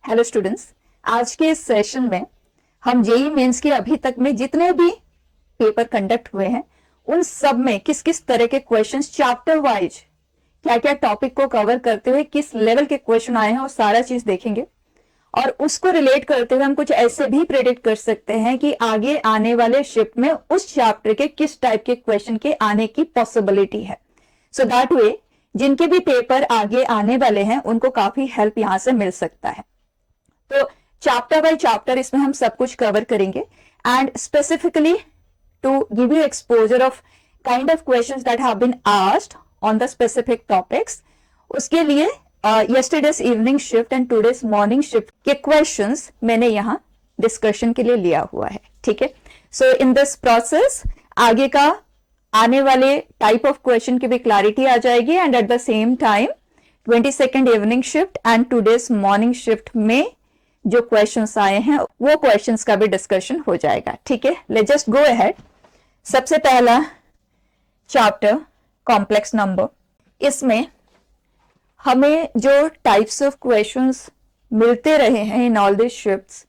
Hello students, आज के इस सेशन में हम जेईई मेंस के अभी तक में जितने भी पेपर कंडक्ट हुए हैं उन सब में किस किस तरह के क्वेश्चंस चैप्टर वाइज क्या क्या टॉपिक को कवर करते हुए किस लेवल के क्वेश्चन आए हैं और सारा चीज देखेंगे। और उसको रिलेट करते हुए हम कुछ ऐसे भी प्रेडिक्ट कर सकते हैं कि आगे आने वाले शिफ्ट में उस चैप्टर के किस टाइप के क्वेश्चन के आने की पॉसिबिलिटी है। सो दैट वे जिनके भी पेपर आगे आने वाले हैं उनको काफी हेल्प यहां से मिल सकता है। तो चैप्टर बाय चैप्टर इसमें हम सब कुछ कवर करेंगे and specifically to give you exposure of kind of questions that have been asked on the specific topics. उसके लिए yesterday's evening shift and today's morning shift के क्वेश्चंस मैंने यहाँ डिस्कशन के लिए लिया हुआ है। ठीक है, सो इन दिस प्रोसेस आगे का आने वाले टाइप ऑफ क्वेश्चन की भी क्लैरिटी आ जाएगी and at the same time 22nd evening shift and today's morning shift में जो क्वेश्चंस आए हैं वो क्वेश्चंस का भी डिस्कशन हो जाएगा। ठीक है, लेट्स जस्ट गो अहेड। सबसे पहला चैप्टर कॉम्प्लेक्स नंबर, इसमें हमें जो टाइप्स ऑफ क्वेश्चंस मिलते रहे हैं in all this shifts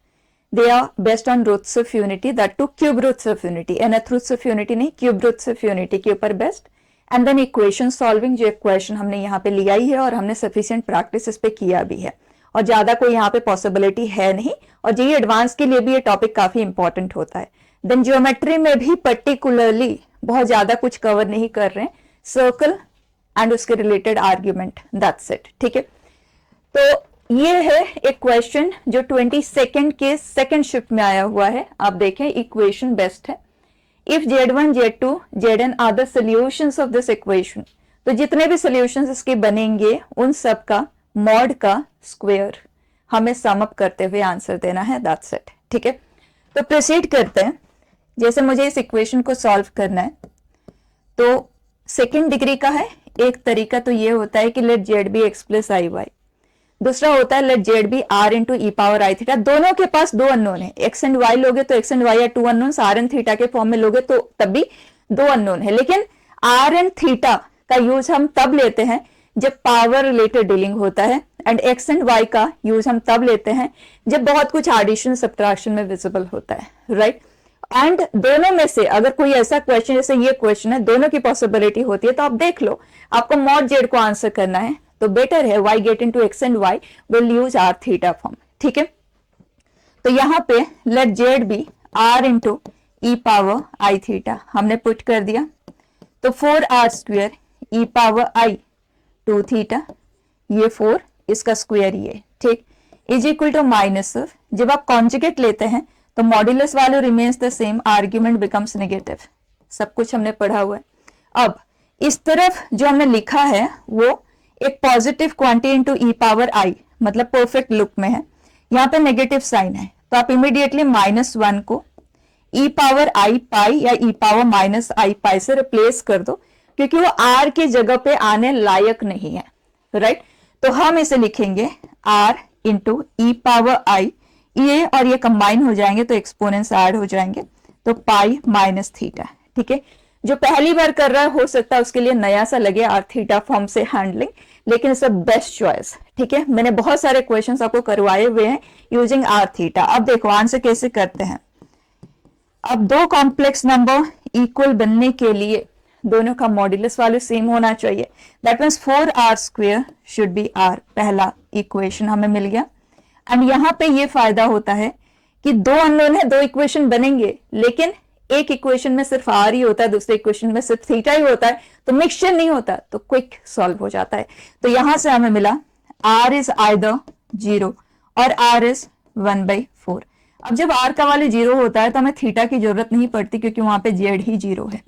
they are based on roots of unity, that too cube roots of unity, nth roots of unity नहीं, cube roots of unity के ऊपर based. And then equation solving, जो equation हमने यहाँ पे लिया ही है और हमने सफिशिएंट प्रैक्टिस इस पे किया भी है और ज्यादा कोई यहाँ पे पॉसिबिलिटी है नहीं, और जेईई एडवांस के लिए भी ये टॉपिक काफी इंपॉर्टेंट होता है। देन ज्योमेट्री में भी पर्टिकुलरली बहुत ज्यादा कुछ कवर नहीं कर रहे हैं, सर्कल एंड उसके रिलेटेड आर्ग्यूमेंट, दैट्स इट। ठीक है, तो ये है एक क्वेश्चन जो 22nd के सेकंड शिफ्ट में आया हुआ है। आप देखें इक्वेशन बेस्ट है, if Z1 Z2 Zn are the solutions of this equation, तो जितने भी सॉल्यूशंस इसके बनेंगे उन सब का मॉड का स्क्वायर हमें सम अप करते हुए आंसर देना है, दैट्स इट। ठीक है, तो प्रोसीड करते हैं। जैसे मुझे इस इक्वेशन को सॉल्व करना है तो सेकंड डिग्री का है। एक तरीका तो ये होता है कि let z be x plus I y, दूसरा होता है let z be r into e power i theta. दोनों के पास दो अननोन है, एक्स एंड वाई लोगे तो एक्स एंड वाई या two unknowns, R and theta के फॉर्म में लोगे तो तब भी दो अननोन है। लेकिन आर एंड थीटा का यूज हम तब लेते हैं जब पावर रिलेटेड डीलिंग होता है, एंड एक्स एंड वाई का यूज हम तब लेते हैं जब बहुत कुछ एडिशन सब्ट्रैक्शन में विजिबल होता है, राइट। एंड दोनों में से अगर कोई ऐसा क्वेश्चन जैसे ये क्वेश्चन है, दोनों की पॉसिबिलिटी होती है, तो आप देख लो आपको मॉड जेड को आंसर करना है तो बेटर है y get into x and y will use r theta form. ठीक है, तो यहाँ पे let z be r into e power i theta हमने पुट कर दिया, तो 4r square e power i 2 theta, ये 4 इसका स्क्वायर ये, ठीक, is equal to minus of, जब आप कॉन्जुगेट लेते हैं तो modulus value remains the same, argument becomes negative, सब कुछ हमने पढ़ा हुआ है। अब इस तरफ जो हमने लिखा है वो एक positive quantity into e power आई, मतलब परफेक्ट लुक में है, यहाँ पे नेगेटिव साइन है, तो आप इमीडिएटली -1 को ई पावर आई पाई या ई पावर माइनस आई पाई से रिप्लेस कर दो, क्योंकि वो आर की जगह पे आने लायक नहीं है, राइट। तो हम इसे लिखेंगे आर इंटू ई पावर आई, ये और ये कंबाइन हो जाएंगे तो एक्सपोनेंट्स ऐड हो जाएंगे, तो पाई माइनस थीटा। ठीक है, जो पहली बार कर रहा है हो सकता है उसके लिए नया सा लगे आर थीटा फॉर्म से हैंडलिंग, लेकिन इट्स अ बेस्ट चॉइस। ठीक है, मैंने बहुत सारे क्वेश्चंस आपको करवाए हुए हैं यूजिंग आर थीटा। अब देखो आंसर कैसे करते हैं। अब दो कॉम्प्लेक्स नंबर इक्वल बनने के लिए दोनों का मॉड्यूलस वैल्यू सेम होना चाहिए, that means 4r square should be r, पहला इक्वेशन हमें मिल गया। एंड यहाँ पे ये फायदा होता है कि दो अननोन है, दो इक्वेशन बनेंगे, लेकिन एक इक्वेशन में सिर्फ आर ही होता है, दूसरे इक्वेशन में सिर्फ थीटा ही होता है, तो मिक्सचर नहीं होता, तो क्विक सॉल्व हो जाता है। तो यहां से हमें मिला r इज आइदर 0 और r इज 1/4। अब जब r का वैल्यू 0 होता है तो हमें थीटा की जरूरत नहीं पड़ती, क्योंकि वहां पे z ही 0 है।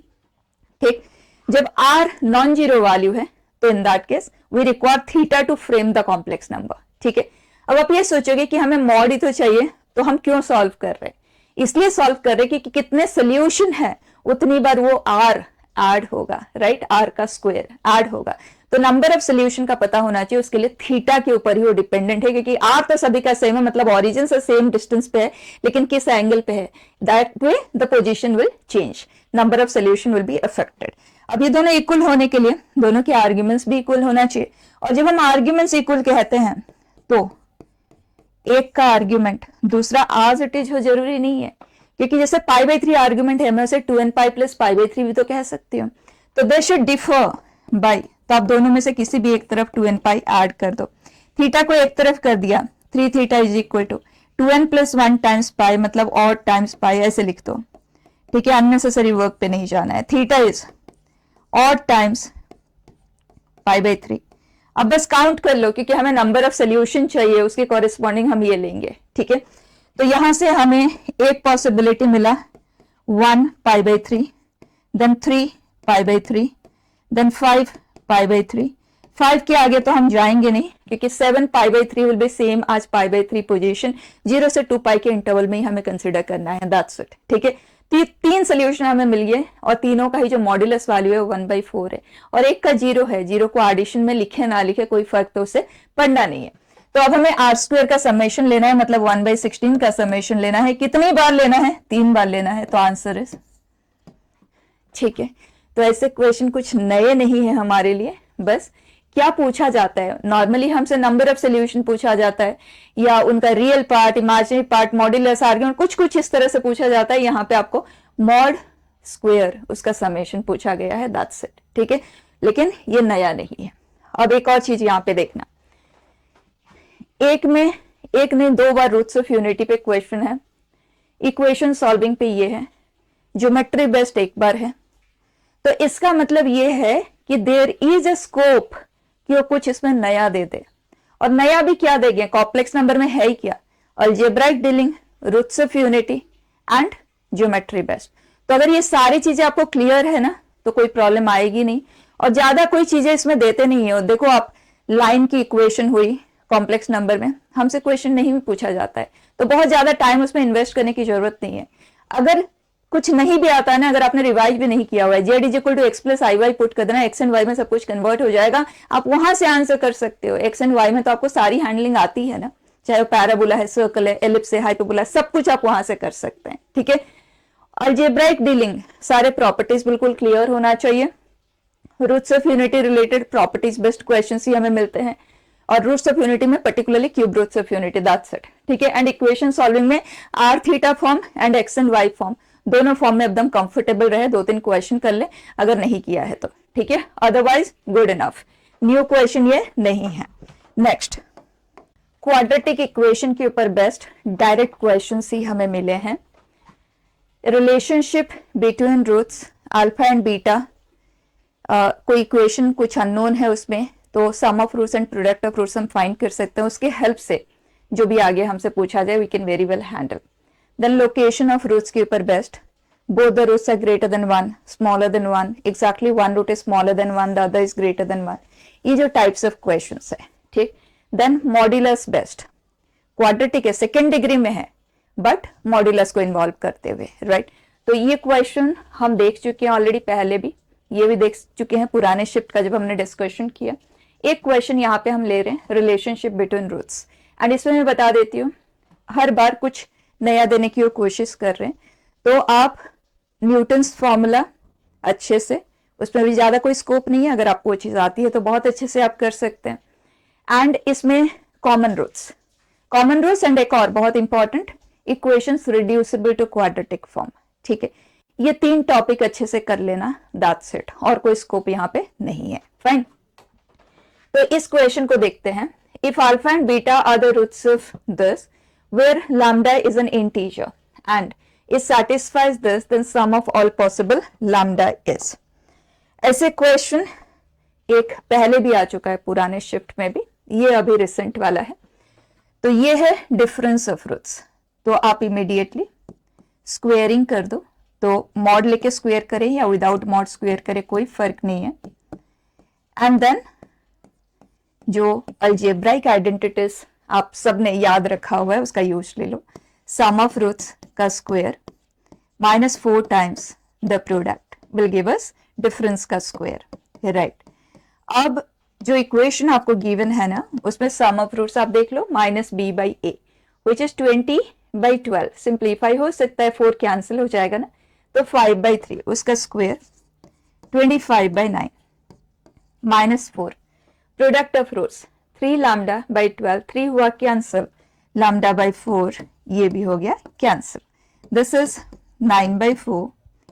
ठीक, जब r नॉन जीरो वैल्यू है तो in that case we require theta to frame the complex number. ठीक है, अब आप ये सोचोगे कि हमें मॉड ही तो चाहिए, तो हम क्यों सॉल्व कर रहे हैं? इसलिए सॉल्व कर रहे हैं कि कितने सोल्यूशन है उतनी बार वो r ऐड होगा, राइट, r का स्क्वायर ऐड होगा। तो नंबर ऑफ सोल्यूशन का पता होना चाहिए, उसके लिए थीटा के ऊपर ही वो डिपेंडेंट है, क्योंकि r तो सभी का सेम है, मतलब ओरिजिन से सेम डिस्टेंस पे है, लेकिन किस एंगल पे है, that way the position will change, number of solution will be affected. अब ये दोनों इक्वल होने के लिए दोनों के आर्ग्यूमेंट्स भी इक्वल होना चाहिए, और जब हम आर्ग्यूमेंट्स इक्वल कहते हैं तो एक का आर्ग्यूमेंट दूसरा आज इट इज हो जरूरी नहीं है, क्योंकि जैसे π/3 आर्ग्यूमेंट है, मैं उसे 2nπ प्लस π/3 भी तो कह सकती हूँ। तो दे शुड डिफर बाय, तो आप दोनों में से किसी भी एक तरफ 2nπ ऐड कर दो। थीटा को एक तरफ कर दिया, 3 theta is equal to 2n plus 1 times pi, मतलब ऑड टाइम्स पाई, ऐसे लिख दो। ठीक है, अननेसेसरी वर्क पे नहीं जाना है। Theta is odd times π/3। अब बस काउंट कर लो, क्योंकि हमें नंबर ऑफ सोल्यूशन चाहिए, उसके कॉरेस्पॉन्डिंग हम ये लेंगे। ठीक है, तो यहां से हमें एक पॉसिबिलिटी मिला 1 π/3, देन 3 π/3, देन 5 π/3। 5 के आगे तो हम जाएंगे नहीं, क्योंकि 7 π/3 विल बी सेम आज π/3 पोजीशन। 0 से 2 पाई के इंटरवल में ही हमें कंसिडर करना है, दैट्स इट। ठीक है, तीन सोल्यूशन हमें मिल गए, और तीनों का ही जो मॉड्यूलस वैल्यू है 1/4 है, और एक का 0 है। 0 को एडिशन में लिखे ना लिखे कोई फर्क तो उससे पड़ना नहीं है। तो अब हमें r² का समेशन लेना है, मतलब 1/16 का समेशन लेना है। कितनी बार लेना है? 3 बार लेना है। तो आंसर इज, ठीक है। तो ऐसे क्वेश्चन कुछ नए नहीं है हमारे लिए। बस क्या पूछा जाता है, नॉर्मली हमसे नंबर ऑफ सोल्यूशन पूछा जाता है, या उनका real part, imaginary part, modulus, argument, कुछ इस तरह से पूछा जाता है। यहाँ पे आपको मॉड स्क्वायर उसका समेशन पूछा गया है, दैट्स इट। ठीक है, लेकिन ये नया नहीं है। अब एक और चीज यहाँ पे देखना, एक ने 2 बार रूट्स ऑफ यूनिटी पे क्वेश्चन है, इक्वेशन सॉल्विंग पे ये है, ज्योमेट्री बेस्ड एक बार है। तो इसका मतलब ये है कि देयर इज अ स्कोप कि वो कुछ इसमें नया दे दे। और नया भी क्या देंगे, कॉम्प्लेक्स नंबर में है ही क्या, algebraic dealing, roots of unity and geometry based. तो अगर ये सारी चीजें आपको क्लियर है ना, तो कोई प्रॉब्लम आएगी नहीं। और ज्यादा कोई चीजें इसमें देते नहीं है। देखो आप, लाइन की इक्वेशन हुई कॉम्प्लेक्स नंबर में, हमसे क्वेश्चन नहीं भी पूछा जाता है, तो बहुत ज्यादा टाइम उसमें इन्वेस्ट करने की जरूरत नहीं है। अगर कुछ नहीं भी आता है ना, अगर आपने रिवाइज भी नहीं किया हुआ है, Z is equal to X plus I Y put कर देना, एक्स एंड वाई में सब कुछ कन्वर्ट हो जाएगा, आप वहां से आंसर कर सकते हो। एक्स एंड वाई में तो आपको सारी हैंडलिंग आती है ना, चाहे वो पैराबोला है, सर्कल है, एलिप्स है, हाइपरबोला, सब कुछ आप वहां से कर सकते हैं। ठीक है, अलजेब्राइक डीलिंग, सारे प्रॉपर्टीज बिल्कुल क्लियर होना चाहिए। Roots of unity related properties based question ही हमें मिलते हैं, और रूट्स ऑफ यूनिटी में particularly cube roots of unity, that's it. ठीक है, एंड इक्वेशन सॉल्विंग में r theta form and x and y form, दोनों फॉर्म में एकदम कंफर्टेबल रहे। 2-3 क्वेश्चन कर ले अगर नहीं किया है तो, ठीक है, otherwise good enough. New question ये नहीं है। नेक्स्ट, क्वाड्रेटिक इक्वेशन के ऊपर बेस्ट डायरेक्ट क्वेश्चन ही हमें मिले हैं। Relationship between roots alpha and beta, कोई इक्वेशन कुछ अननोन है उसमें, तो sum of roots and product of roots हम फाइंड कर सकते हैं। उसके हेल्प से जो भी आगे हमसे पूछा जाए we can very well handle. Then location of roots के ऊपर best, both the roots are greater than 1, smaller than 1, exactly one root is smaller than 1, the other is greater than 1, ये जो types of questions है। ठीक, then modulus best, quadratic है, second degree में है, but modulus को involve करते हुए, राइट। तो ये क्वेश्चन हम देख चुके हैं ऑलरेडी, पहले भी ये भी देख चुके हैं पुराने शिफ्ट का जब हमने डिस्कशन किया। एक क्वेश्चन यहाँ पे हम ले रहे हैं, रिलेशनशिप बिटवीन रूट्स, एंड इसमें मैं बता देती हूँ हर बार कुछ नया देने की कोशिश कर रहे हैं। तो आप न्यूटन्स फॉर्मूला अच्छे से, उसमें भी ज्यादा कोई स्कोप नहीं है, अगर आपको चीज आती है तो बहुत अच्छे से आप कर सकते हैं। एंड इसमें कॉमन रूट्स एंड एक और बहुत important, equations reducible to quadratic form. ठीक है, ये 3 टॉपिक अच्छे से कर लेना, दैट्स इट, और कोई स्कोप यहाँ पे नहीं है। फाइन, तो इस क्वेश्चन को देखते हैं। If alpha and beta are the roots of this where lambda is an integer and it satisfies this, then sum of all possible lambda is। ऐसे क्वेश्चन एक पहले भी आ चुका है पुराने शिफ्ट में भी, ये अभी रिसेंट वाला है। तो ये है डिफरेंस ऑफ रूट्स, तो आप इमीडिएटली स्क्वेयरिंग कर दो। तो मॉड लेके स्क्वेयर करें या विदाउट मॉड स्क्वेयर करें कोई फर्क नहीं है। एंड देन जो अलजेब्राइक आइडेंटिटीज आप सबने याद रखा हुआ है उसका यूज ले लो। सम ऑफ रूट्स का square -4 times the product will give us difference का स्क्वायर, राइट। अब जो इक्वेशन आपको गिवन है ना, उसमें सम ऑफ रूट्स आप देख लो, -b/a विच इज 20/12, सिंप्लीफाई हो सकता है, 4 कैंसिल हो जाएगा ना, तो 5/3 उसका स्क्वायर 25/9 -4 प्रोडक्ट ऑफ रूट्स 3 लैम्डा/12, 3 हुआ कैंसिल, लैम्डा बाई 4 ये भी हो गया कैंसिल. दिस इज 9/4,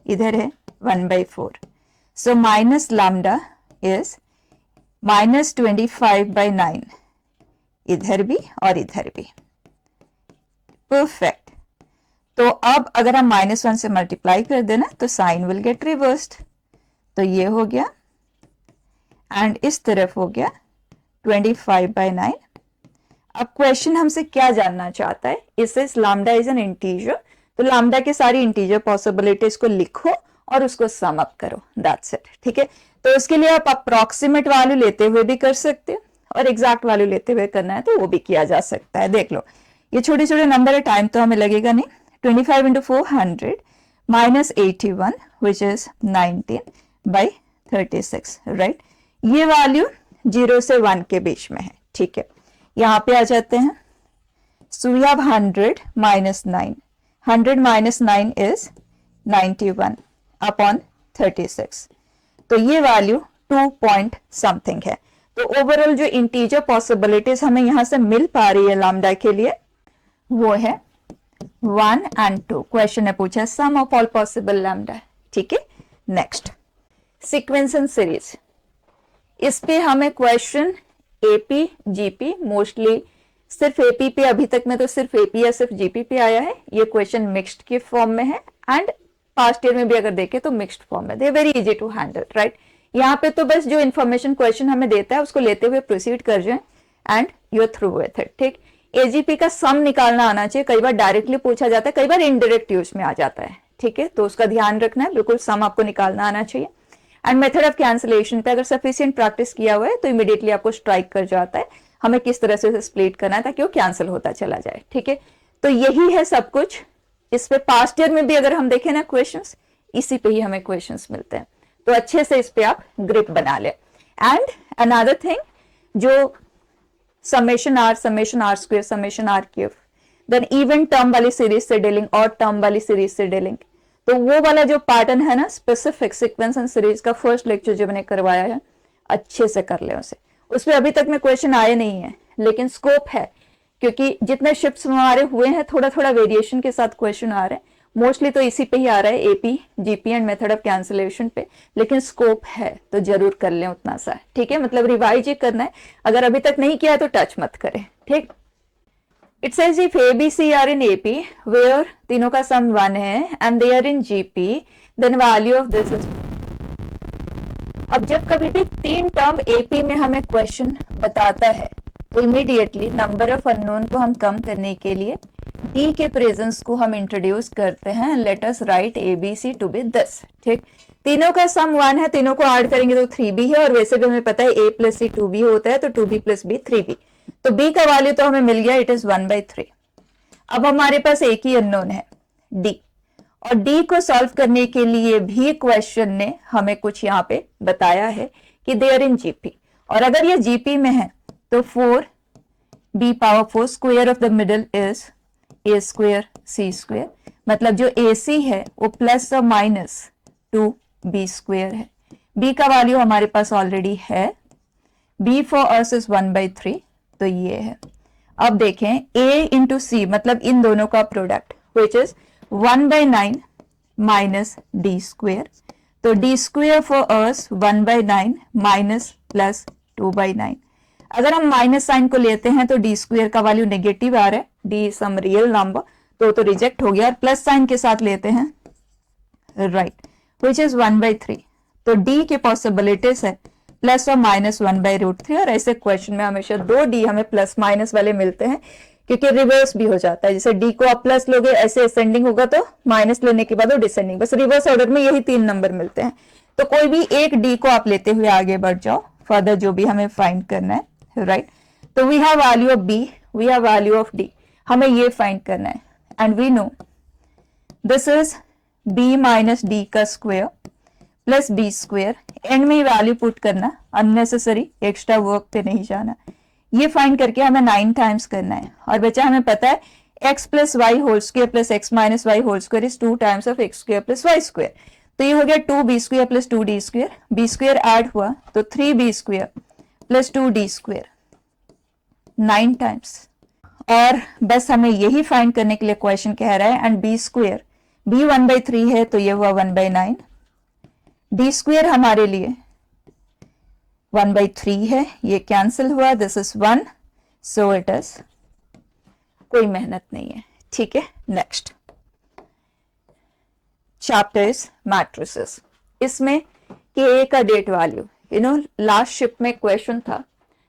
इधर है 1/4. सो माइनस लैम्डा इज -25/9, इधर भी और इधर भी. परफेक्ट. तो अब अगर हम -1 से मल्टीप्लाई कर देना तो साइन विल गेट रिवर्स्ड. तो ये हो गया एंड इस तरफ हो गया 25/9. अब क्वेश्चन हमसे क्या जानना चाहता है, इसे लैम्डा इज एन इंटीजर, तो लैम्डा के सारी इंटीजर पॉसिबिलिटीज को लिखो और उसको सम अप करो, दैट्स इट. ठीक है, तो उसके लिए आप अप्रोक्सीमेट वैल्यू लेते हुए भी कर सकते हो और एग्जैक्ट वैल्यू लेते हुए करना है तो वो भी किया जा सकता है. देख लो, ये छोटे छोटे नंबर है, टाइम तो हमें लगेगा नहीं. 25 into 400 minus 81 which is 19/36, right. ये वैल्यू 0 से 1 के बीच में है. ठीक है, यहाँ पे आ जाते हैं. So we have 100 minus 9. 100 minus 9 is 91 upon 36. तो ये वैल्यू 2 point something है. तो ओवरऑल जो इंटीजर पॉसिबिलिटीज हमें यहाँ से मिल पा रही है लैम्डा के लिए वो है 1 and 2. क्वेश्चन ने पूछा सम ऑफ ऑल पॉसिबल लैम्डा. ठीक है, नेक्स्ट सीक्वेंस एंड सीरीज. इस पे हमें क्वेश्चन एपी जीपी, मोस्टली सिर्फ एपी पे अभी तक में तो सिर्फ एपी या सिर्फ जीपी पे आया है. ये क्वेश्चन मिक्स्ड के फॉर्म में है एंड पास्ट ईयर में भी अगर देखें तो मिक्स्ड फॉर्म में. They very easy to handle, right. यहाँ पे तो बस जो इन्फॉर्मेशन क्वेश्चन हमें देता है उसको लेते हुए प्रोसीड कर जाए and you are through with it. ठीक, एजीपी का सम निकालना आना चाहिए. कई बार डायरेक्टली पूछा जाता है, कई बार इनडायरेक्ट यूज में आ जाता है. ठीक है, तो उसका ध्यान रखना है. बिल्कुल सम आपको निकालना आना चाहिए. एंड मेथड ऑफ कैंसिलेशन पे अगर सफिशिएंट प्रैक्टिस किया हुआ है तो इमीडिएटली आपको स्ट्राइक कर जाता है हमें किस तरह से स्प्लिट करना है ताकि वो कैंसिल होता चला जाए. ठीक है, तो यही है सब कुछ. इस पे पास्ट ईयर में भी अगर हम देखें ना क्वेश्चंस, इसी पे ही हमें क्वेश्चंस मिलते हैं. तो अच्छे से इस पे आप ग्रिप बना ले. एंड अनदर थिंग, जो summation R square, summation R cube, then even term वाली सीरीज से डीलिंग और टर्म वाली सीरीज से डीलिंग, तो वो वाला जो पैटर्न है ना स्पेसिफिक सीक्वेंस एंड सीरीज का फर्स्ट लेक्चर जो मैंने करवाया है अच्छे से कर ले उसे. उसमें अभी तक में क्वेश्चन आए नहीं है लेकिन स्कोप है क्योंकि जितने शिफ्ट्स हमारे हुए हैं थोड़ा थोड़ा वेरिएशन के साथ क्वेश्चन आ रहे हैं. मोस्टली तो इसी पे ही आ रहा है, AP GP and method of cancellation पे, लेकिन स्कोप है तो जरूर कर लें उतना सा. ठीक है, मतलब रिवाइज ही करना है. अगर अभी तक नहीं किया है तो टच मत करें. ठीक, it says if A B C are in A P where तीनों का सम 1 है and they are in G P then value of this is. अब जब कभी भी 3 टर्म एपी में हमें क्वेश्चन बताता है तो इमीडिएटली नंबर ऑफ अननोन को हम कम करने के लिए डी के प्रेजेंस को हम इंट्रोड्यूस करते हैं. Let us write A B C to be this. ठीक, तीनों का सम 1 है, तीनों को ऐड करेंगे तो 3b है और वैसे भी हमें पता है a प्लस सी 2b होता है तो 2b प्लस b 3b. तो b का वैल्यू तो हमें मिल गया, इट इज 1/3. अब हमारे पास एक ही अननोन है d, और d को सॉल्व करने के लिए भी क्वेश्चन ने हमें कुछ यहाँ पे बताया है कि दे आर इन जीपी, और अगर ये जीपी में है तो 4b⁴ square of the middle is a square c square, मतलब जो ac है वो प्लस और माइनस 2b स्क्वायर है. b का वैल्यू हमारे पास ऑलरेडी है, b फॉर अस इज 1/3, तो ये है. अब देखें a इंटू सी मतलब इन दोनों का product which is 1/9 minus d square, तो d square for us 1/9 minus plus 2/9. अगर हम माइनस साइन को लेते हैं तो डी स्क्वायर का वैल्यू नेगेटिव आ रहा है, डी सम रियल नंबर तो रिजेक्ट हो गया. और प्लस साइन के साथ लेते हैं राइट विच इज 1/3, तो डी की पॉसिबिलिटीज है प्लस और माइनस 1/√3. और ऐसे क्वेश्चन में हमेशा 2d हमें प्लस माइनस वाले मिलते हैं क्योंकि रिवर्स भी हो जाता है. जैसे d को आप प्लस लोगे ऐसे असेंडिंग होगा तो माइनस लेने के बाद वो डिसेंडिंग, बस रिवर्स ऑर्डर में यही 3 नंबर मिलते हैं. तो कोई भी एक d को आप लेते हुए आगे बढ़ जाओ फर्दर जो भी हमें फाइंड करना है, राइट. तो we have value of b, we have value of d, हमें ये फाइंड करना है. And we know this is b minus d का square plus b square. End में वैल्यू पुट करना, अननेसेसरी एक्स्ट्रा वर्क पे नहीं जाना. ये फाइंड करके हमें 9 टाइम्स करना है और बच्चा हमें पता है x plus Y whole square plus X minus Y whole square is 2 times of X square plus Y square. तो ये हो गया 2b square plus 2d square, b square add हुआ तो 3b square plus 2d square 9 times. और बस हमें यही फाइंड करने के लिए क्वेश्चन कह रहा है। एंड बी स्क्वेयर, बी 1/3 है तो ये हुआ 1/9, डी स्क्वेयर हमारे लिए 1/3 है, ये कैंसिल हुआ, this is 1, so it is, कोई मेहनत नहीं है। ठीक है, नेक्स्ट चैप्टर इज मैट्रिसेस। इसमें के का डेट वैल्यू, लास्ट शिफ्ट में क्वेश्चन था,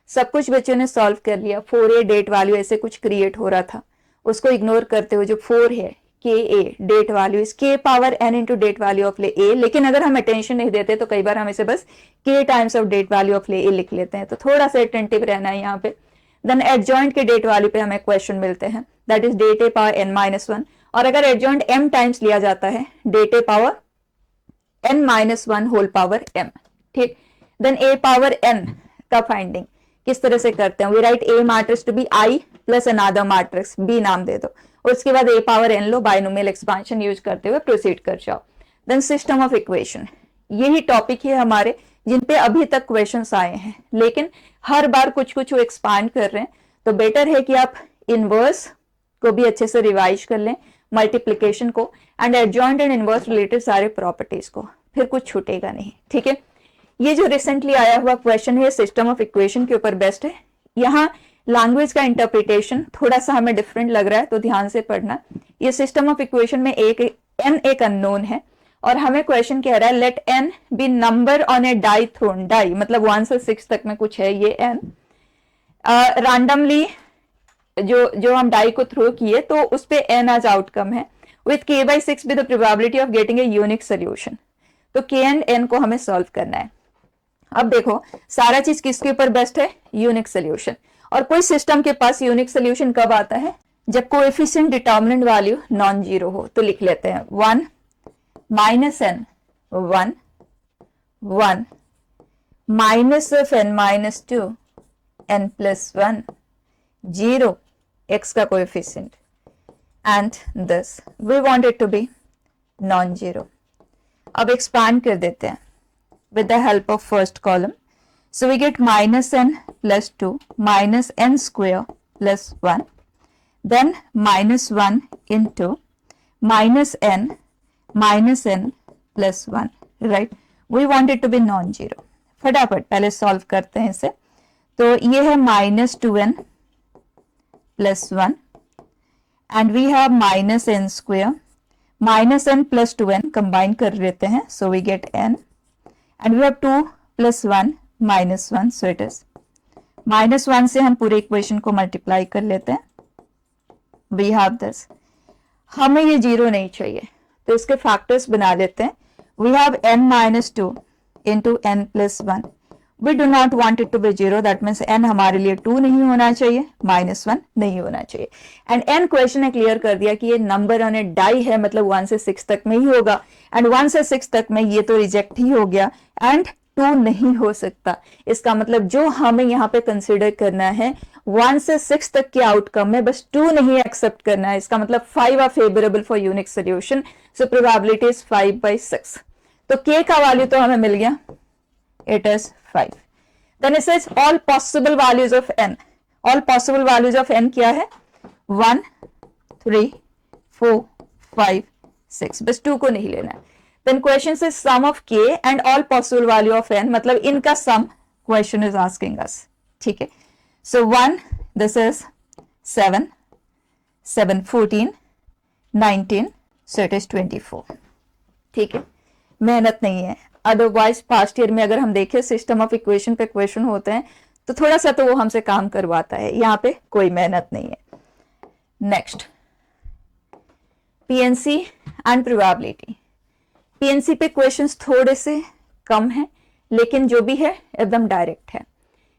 सब कुछ बच्चों ने सॉल्व कर लिया, 4a डेट वैल्यू ऐसे कुछ क्रिएट हो रहा था, उसको इग्नोर करते हुए जो 4 है K A det value is K power N into det value of ले ए। लेकिन अगर हम अटेंशन नहीं देते तो कई बार हम इसे बस K times of det value of ले ए लिख लेते हैं, तो थोड़ा सा अटेंटिव रहना है यहाँ पे। देन एडजॉइंट के डेट वैल्यू पे हमें क्वेश्चन मिलते हैं, that is det A power n minus 1, और अगर एडजॉइंट m टाइम्स लिया जाता है det A power n minus 1 whole power m। ठीक, देन a पावर n का फाइंडिंग किस तरह से करते हैं, we write a matrix to be i plus another matrix b नाम दे दो, और उसके बाद a power n low, binomial expansion use करते हुए प्रोसीड कर जाओ। देन सिस्टम ऑफ इक्वेशन, यही टॉपिक है हमारे जिन पे अभी तक क्वेश्चंस आए हैं, लेकिन हर बार कुछ कुछ वो एक्सपांड कर रहे हैं, तो बेटर है कि आप इनवर्स को भी अच्छे से रिवाइज कर लें, मल्टीप्लीकेशन को, and adjoint and inverse related सारे प्रॉपर्टीज को, फिर कुछ छूटेगा नहीं। ठीक है, ये जो रिसेंटली आया हुआ क्वेश्चन है सिस्टम ऑफ इक्वेशन के ऊपर बेस्ट है। यहाँ लैंग्वेज का इंटरप्रिटेशन थोड़ा सा हमें डिफरेंट लग रहा है, तो ध्यान से पढ़ना। ये सिस्टम ऑफ इक्वेशन में n एक अननोन है, और हमें क्वेश्चन कह रहा है let n be number on a die thrown, die मतलब 1 से 6 तक में कुछ है ये n, रैंडमली जो हम डाई को थ्रो किए तो उस पे n आज आउटकम है, with k/6 be the probability of getting a unique solution. तो k एंड n को हमें सॉल्व करना है। अब देखो सारा चीज किसके ऊपर बेस्ट है, यूनिक सोल्यूशन। और कोई सिस्टम के पास यूनिक सोल्यूशन कब आता है, जब coefficient determinant value non zero हो। तो लिख लेते हैं 1 minus n 1 1 minus of n minus 2 n plus 1 0 x का coefficient, and this we want it to be non zero. अब एक्सपांड कर देते हैं with the help of first column. So we get minus n plus 2 minus n square plus 1, then minus 1 into minus n plus 1, right? We want it to be non-zero. फटाफट पहले solve करते हैं इसे। तो ये है minus 2n plus 1 and we have minus n square minus n plus 2n combine कर लेते हैं, so we get n and we have 2 plus 1 minus 1, so it is minus 1 से हम पूरे इक्वेशन को मल्टीप्लाई कर लेते हैं, we have this। हमें ये जीरो नहीं चाहिए तो इसके फैक्टर्स बना लेते हैं, we have n minus 2 into n plus 1, we do not want it to be zero, that means n हमारे लिए 2 नहीं होना चाहिए, minus 1 नहीं होना चाहिए। एंड n क्वेश्चन ने क्लियर कर दिया कि ये नंबर ऑन ए डाई है, मतलब 1 से 6 तक में ही होगा, एंड 1 से 6 तक में ये तो रिजेक्ट ही हो गया, एंड 2 नहीं हो सकता। इसका मतलब जो हमें यहाँ पे कंसिडर करना है 1 से 6 तक के आउटकम में बस 2 नहीं एक्सेप्ट करना है, इसका मतलब 5 are favourable for unique solution, so probability is 5/6। तो k का वैल्यू तो हमें मिल गया, it is 5। Then it says all possible values of n, all possible values of n क्या है, 1 3 4 5 6, बस 2 को नहीं लेना है। Then question says sum of k and all possible value of n, मतलब इनका sum question is asking us। ठीक है, so 1 this is 7 7 14 19, so it is 24। ठीक है, मेहनत नहीं है। अदरवाइज पास्ट ईयर में अगर हम देखें सिस्टम ऑफ इक्वेशन पे क्वेश्चन होते हैं तो थोड़ा सा तो वो हमसे काम करवाता है, यहाँ पे कोई मेहनत नहीं है। Next PNC and probability. PNC पे क्वेश्चंस थोड़े से कम हैं, लेकिन जो भी है एकदम डायरेक्ट है।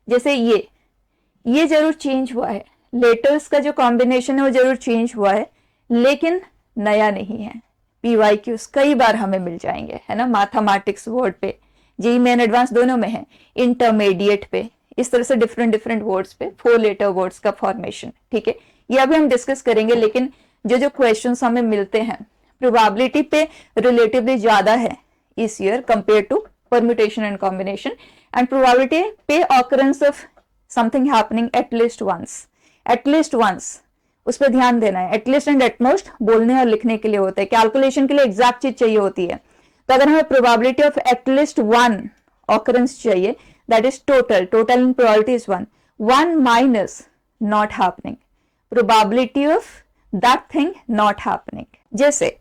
जैसे ये जरूर चेंज हुआ है, लेटर्स का जो कॉम्बिनेशन है वो जरूर चेंज हुआ है, लेकिन नया नहीं है। PYQs कई बार हमें मिल जाएंगे, है ना, मैथमेटिक्स वर्ड पे, जेईई मेन एडवांस दोनों में है, इंटरमीडिएट पे, इस तरह से डिफरेंट वर्ड्स पे 4 लेटर वर्ड्स का फॉर्मेशन। ठीक है, ये अभी हम डिस्कस करेंगे, लेकिन जो क्वेश्चंस हमें मिलते हैं प्रोबेबिलिटी पे रिलेटिवली ज्यादा है इस year compare to permutation and combination, and probability पे occurrence of something happening at least once उस पर ध्यान देना है। एटलीस्ट एंड एटमोस्ट बोलने और लिखने के लिए होता है, कैलकुलेशन के लिए एग्जैक्ट चीज चाहिए होती है। तो अगर हमें probability of at least one occurrence चाहिए, that is total in probability is 1 minus not happening, probability of that thing not happening. जैसे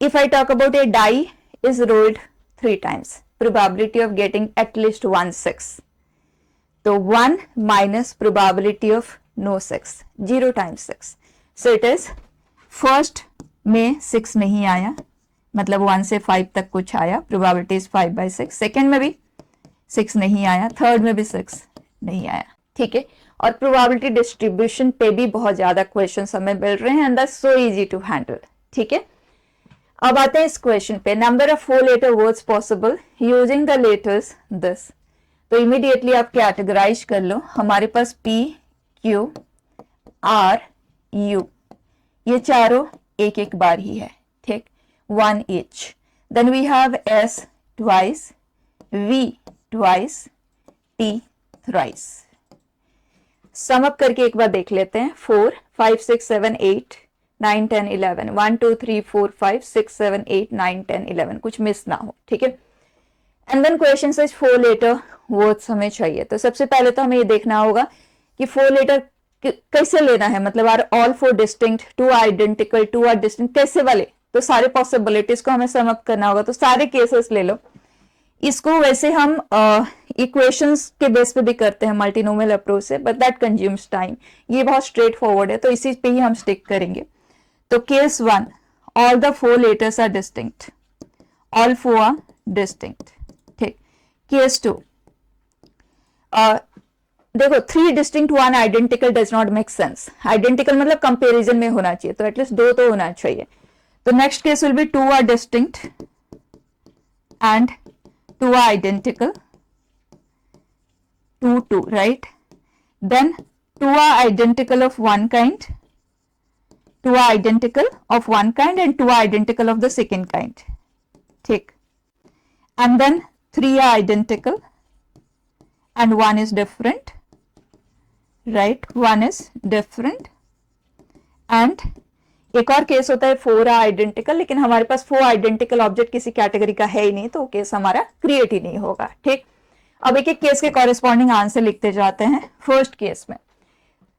if I talk about a die is rolled 3 times, probability of getting at least 1 6, तो 1 minus probability of no 6, 0 times 6, so it is first में 6 नहीं आया, मतलब 1 से 5 तक कुछ आया, probability is 5/6, सेकेंड में भी 6 नहीं आया, थर्ड में भी 6 नहीं आया, ठीक है। और probability distribution पे भी बहुत ज्यादा क्वेश्चन हमें मिल रहे हैं and that's so easy to handle, ठीक है। अब आते हैं इस क्वेश्चन पे, number of 4 letter words possible using the letters this. तो इमीडिएटली आप कैटेगराइज कर लो, हमारे पास P Q R U ये चारों एक एक बार ही है, ठीक, 1 each। Then we have S twice, V twice, T thrice। Sum up करके एक बार देख लेते हैं, 4 5 6 7 8 9 10 11, 1 2 3 4 5 6 7 8 9 10 11, कुछ मिस ना हो, ठीक है। And then question is 4 letter words हमें चाहिए। तो सबसे पहले तो हमें ये देखना होगा कि 4 लेटर कैसे लेना है, मतलब are all 4 distinct, 2 identical, 2 are distinct, कैसे वाले। तो सारे पॉसिबिलिटीज को हमें सम अप करना होगा, तो सारे केसेस ले लो। इसको वैसे हम इक्वेशंस के बेस पे भी करते हैं मल्टीनोमियल अप्रोच से, बट दैट कंज्यूम्स टाइम। ये बहुत स्ट्रेट फॉरवर्ड है, तो इसी पे ही हम स्टिक करेंगे। तो case 1, all the 4 letters are distinct, all 4 are distinct, ठीक। केस 2, देखो 3 distinct 1 identical does not make sense. Identical मतलब कंपैरिजन में होना चाहिए, तो एटलीस्ट 2 तो होना चाहिए। तो next case will be 2 are distinct and 2 are identical, 2 2, right? Then 2 are identical of one kind, 2 are identical of one kind and 2 are identical of the second kind, ठीक। And then 3 are identical and 1 is different, right? 1 is different। and एक और case होता है 4 identical, लेकिन हमारे पास 4 identical object किसी category का है ही नहीं, तो केस हमारा क्रिएट ही नहीं होगा, ठीक। अब एक एक केस के कॉरेस्पॉन्डिंग आंसर लिखते जाते हैं। फर्स्ट केस में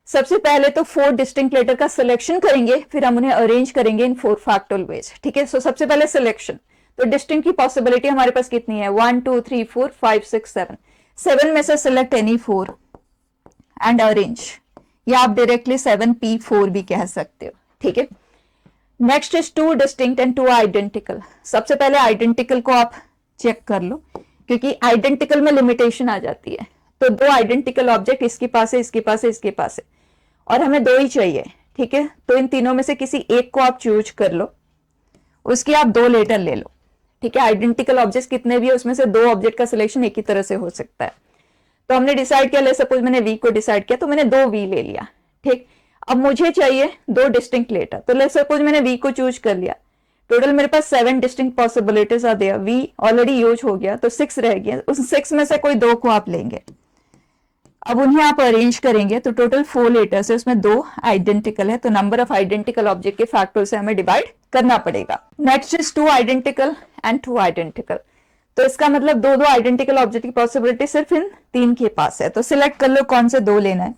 सबसे पहले तो 4 डिस्टिंक्ट लेटर का सिलेक्शन करेंगे, फिर हम उन्हें अरेंज करेंगे इन 4 फैक्टोरियल वेज, ठीक है। सो सबसे पहले सिलेक्शन, तो डिस्टिंक्ट की पॉसिबिलिटी हमारे पास कितनी है, 1 2 3 4 5 6 7, 7 में से सिलेक्ट एनी 4 एंड अरेंज, या आप डायरेक्टली 7P4 भी कह सकते हो, ठीक है। Next is 2 distinct and 2 identical. सबसे पहले आइडेंटिकल को आप चेक कर लो, क्योंकि आइडेंटिकल में लिमिटेशन आ जाती है। तो 2 आइडेंटिकल ऑब्जेक्ट इसके पास है, इसके पास है, इसके पास है, और हमें 2 ही चाहिए, ठीक है। तो इन तीनों में से किसी एक को आप चूज कर लो, उसकी आप 2 लेटर ले लो, ठीक है। आइडेंटिकल ऑब्जेक्ट कितने भी है, उसमें से 2 ऑब्जेक्ट का सिलेक्शन एक ही तरह से हो सकता है। तो हमने डिसाइड किया, ले सपोज मैंने वी को डिसाइड किया, तो मैंने 2 वी ले लिया, ठीक। अब मुझे चाहिए 2 डिस्टिंक्ट लेटर, तो लेट्स सपोज मैंने वी को चूज कर लिया, टोटल मेरे पास 7 distinct possibilities are there, V already use हो गया, तो 6 रह गया, उस 6 में से कोई 2 को आप लेंगे। अब उन्हें आप अरेंज करेंगे, तो टोटल 4 लेटर्स है, उसमें 2 आइडेंटिकल है, तो नंबर ऑफ आइडेंटिकल ऑब्जेक्ट के फैक्टर से हमें डिवाइड करना पड़ेगा। Next is 2 identical and 2 identical. तो इसका मतलब 2 आइडेंटिकल ऑब्जेक्ट की पॉसिबिलिटी सिर्फ इन 3 के पास है। तो सिलेक्ट कर लो कौन से 2 लेना है।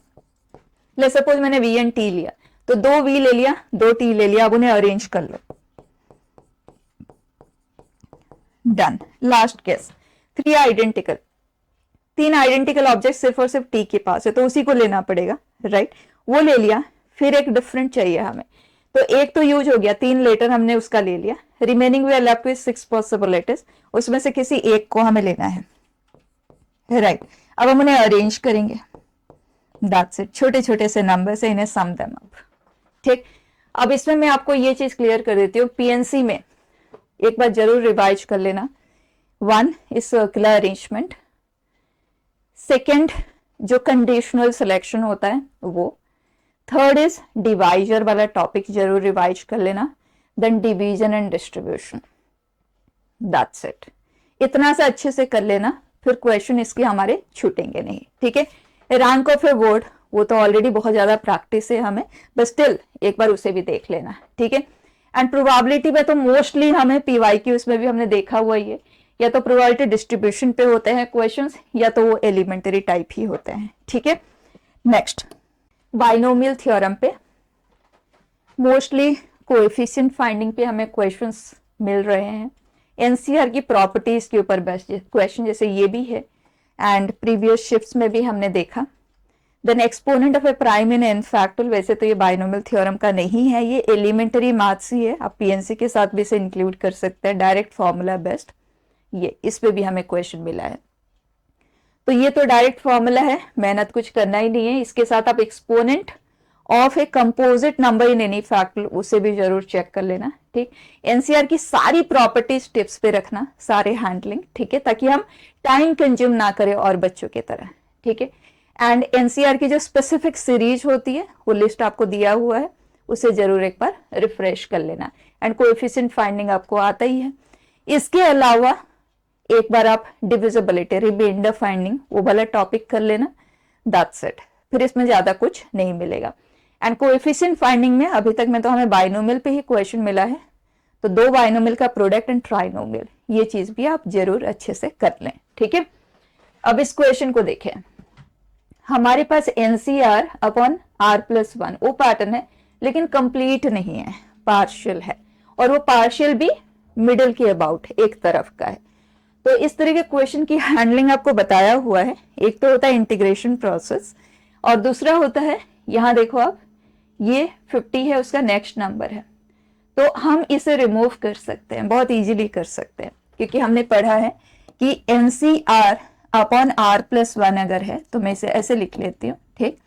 ले सपोज मैंने वी एंड टी लिया, तो 2 वी ले लिया, 2 टी ले लिया, अब उन्हें अरेंज कर लो, done. Last case 3 identical, 3 identical object सिर्फ और सिर्फ टी के पास है, तो उसी को लेना पड़ेगा, राइट। वो ले लिया, फिर एक डिफरेंट चाहिए हमें, तो एक तो यूज हो गया, 3 लेटर हमने उसका ले लिया, remaining we are left with 6 possibilities, उसमें से किसी एक को हमें लेना है, राइट। अब हम उन्हें अरेंज करेंगे, दैट्स इट। छोटे छोटे से नंबर से इन्हें सम देम अप, ठीक। अब इसमें मैं आपको ये चीज क्लियर कर देती हूँ, पीएनसी में एक बार जरूर रिवाइज कर लेना। 1 इज सर्कुलर अरेंजमेंट, सेकेंड जो कंडीशनल सिलेक्शन होता है वो, थर्ड इज डिवाइजर वाला टॉपिक जरूर रिवाइज कर लेना, then division and distribution, that's it. इतना सा अच्छे से कर लेना, फिर क्वेश्चन इसके हमारे छूटेंगे नहीं, ठीक है। रैंक ऑफ ए वर्ड वो तो ऑलरेडी बहुत ज्यादा प्रैक्टिस है हमें, बट स्टिल एक बार उसे भी देख लेना, ठीक है। एंड प्रोबेबिलिटी में तो मोस्टली हमें PYQs में भी हमने देखा हुआ ही है, या तो प्रोबेबिलिटी डिस्ट्रीब्यूशन पे होते हैं क्वेश्चंस, या तो वो एलिमेंट्री टाइप ही होते हैं, ठीक है। नेक्स्ट, बाइनोमियल थ्योरम पे मोस्टली कोएफिशिएंट फाइंडिंग पे हमें क्वेश्चंस मिल रहे हैं। एनसीआर की प्रॉपर्टीज के ऊपर बेस्ड क्वेश्चन जैसे ये भी है, एंड प्रीवियस शिफ्ट्स में भी हमने देखा। Then exponent of a prime in N factorial, वैसे तो ये बाइनोमियल थ्योरम का नहीं है, ये एलिमेंट्री मैथ्स ही है, आप पीएनसी के साथ भी इसे इंक्लूड कर सकते हैं, डायरेक्ट फॉर्मूला बेस्ड। ये इस पे भी हमें क्वेश्चन मिला है, तो ये तो डायरेक्ट फॉर्मूला है, मेहनत कुछ करना ही नहीं है। इसके साथ आप exponent of a composite number in any factorial उसे भी जरूर चेक कर लेना, ठीक। एनसीआर की सारी प्रॉपर्टीज टिप्स पे रखना, सारे हैंडलिंग, ठीक है, ताकि हम टाइम कंज्यूम ना करें और बच्चों की तरह, ठीक है। एंड एनसीआर की जो स्पेसिफिक सीरीज होती है वो लिस्ट आपको दिया हुआ है, उसे जरूर एक बार रिफ्रेश कर लेना। एंड कोएफिशिएंट फाइंडिंग आपको आता ही है। इसके अलावा एक बार आप डिविजिबिलिटी, रिमाइंडर फाइंडिंग, वो वाला टॉपिक कर लेना, दैट्स इट, फिर इसमें ज्यादा कुछ नहीं मिलेगा। एंड कोएफिशिएंट फाइंडिंग में अभी तक में तो हमें बाइनोमियल पे ही क्वेश्चन मिला है, तो 2 बाइनोमियल का प्रोडक्ट एंड ट्राइनोमियल, ये चीज भी आप जरूर अच्छे से कर लें, ठीक है। अब इस क्वेश्चन को देखें, हमारे पास NCR अपॉन R+1 वो पैटर्न है, लेकिन कंप्लीट नहीं है, पार्शियल है, और वो पार्शियल भी मिडिल के अबाउट एक तरफ का है। तो इस तरह के क्वेश्चन की हैंडलिंग आपको बताया हुआ है। एक तो होता है इंटीग्रेशन प्रोसेस, और दूसरा होता है, यहां देखो आप, ये 50 है, उसका नेक्स्ट नंबर है, तो हम इसे रिमूव कर सकते हैं, बहुत इजीली कर सकते हैं, क्योंकि हमने पढ़ा है कि NCR अपॉन R+1 अगर है, तो मैं इसे ऐसे लिख लेती हूँ, ठीक।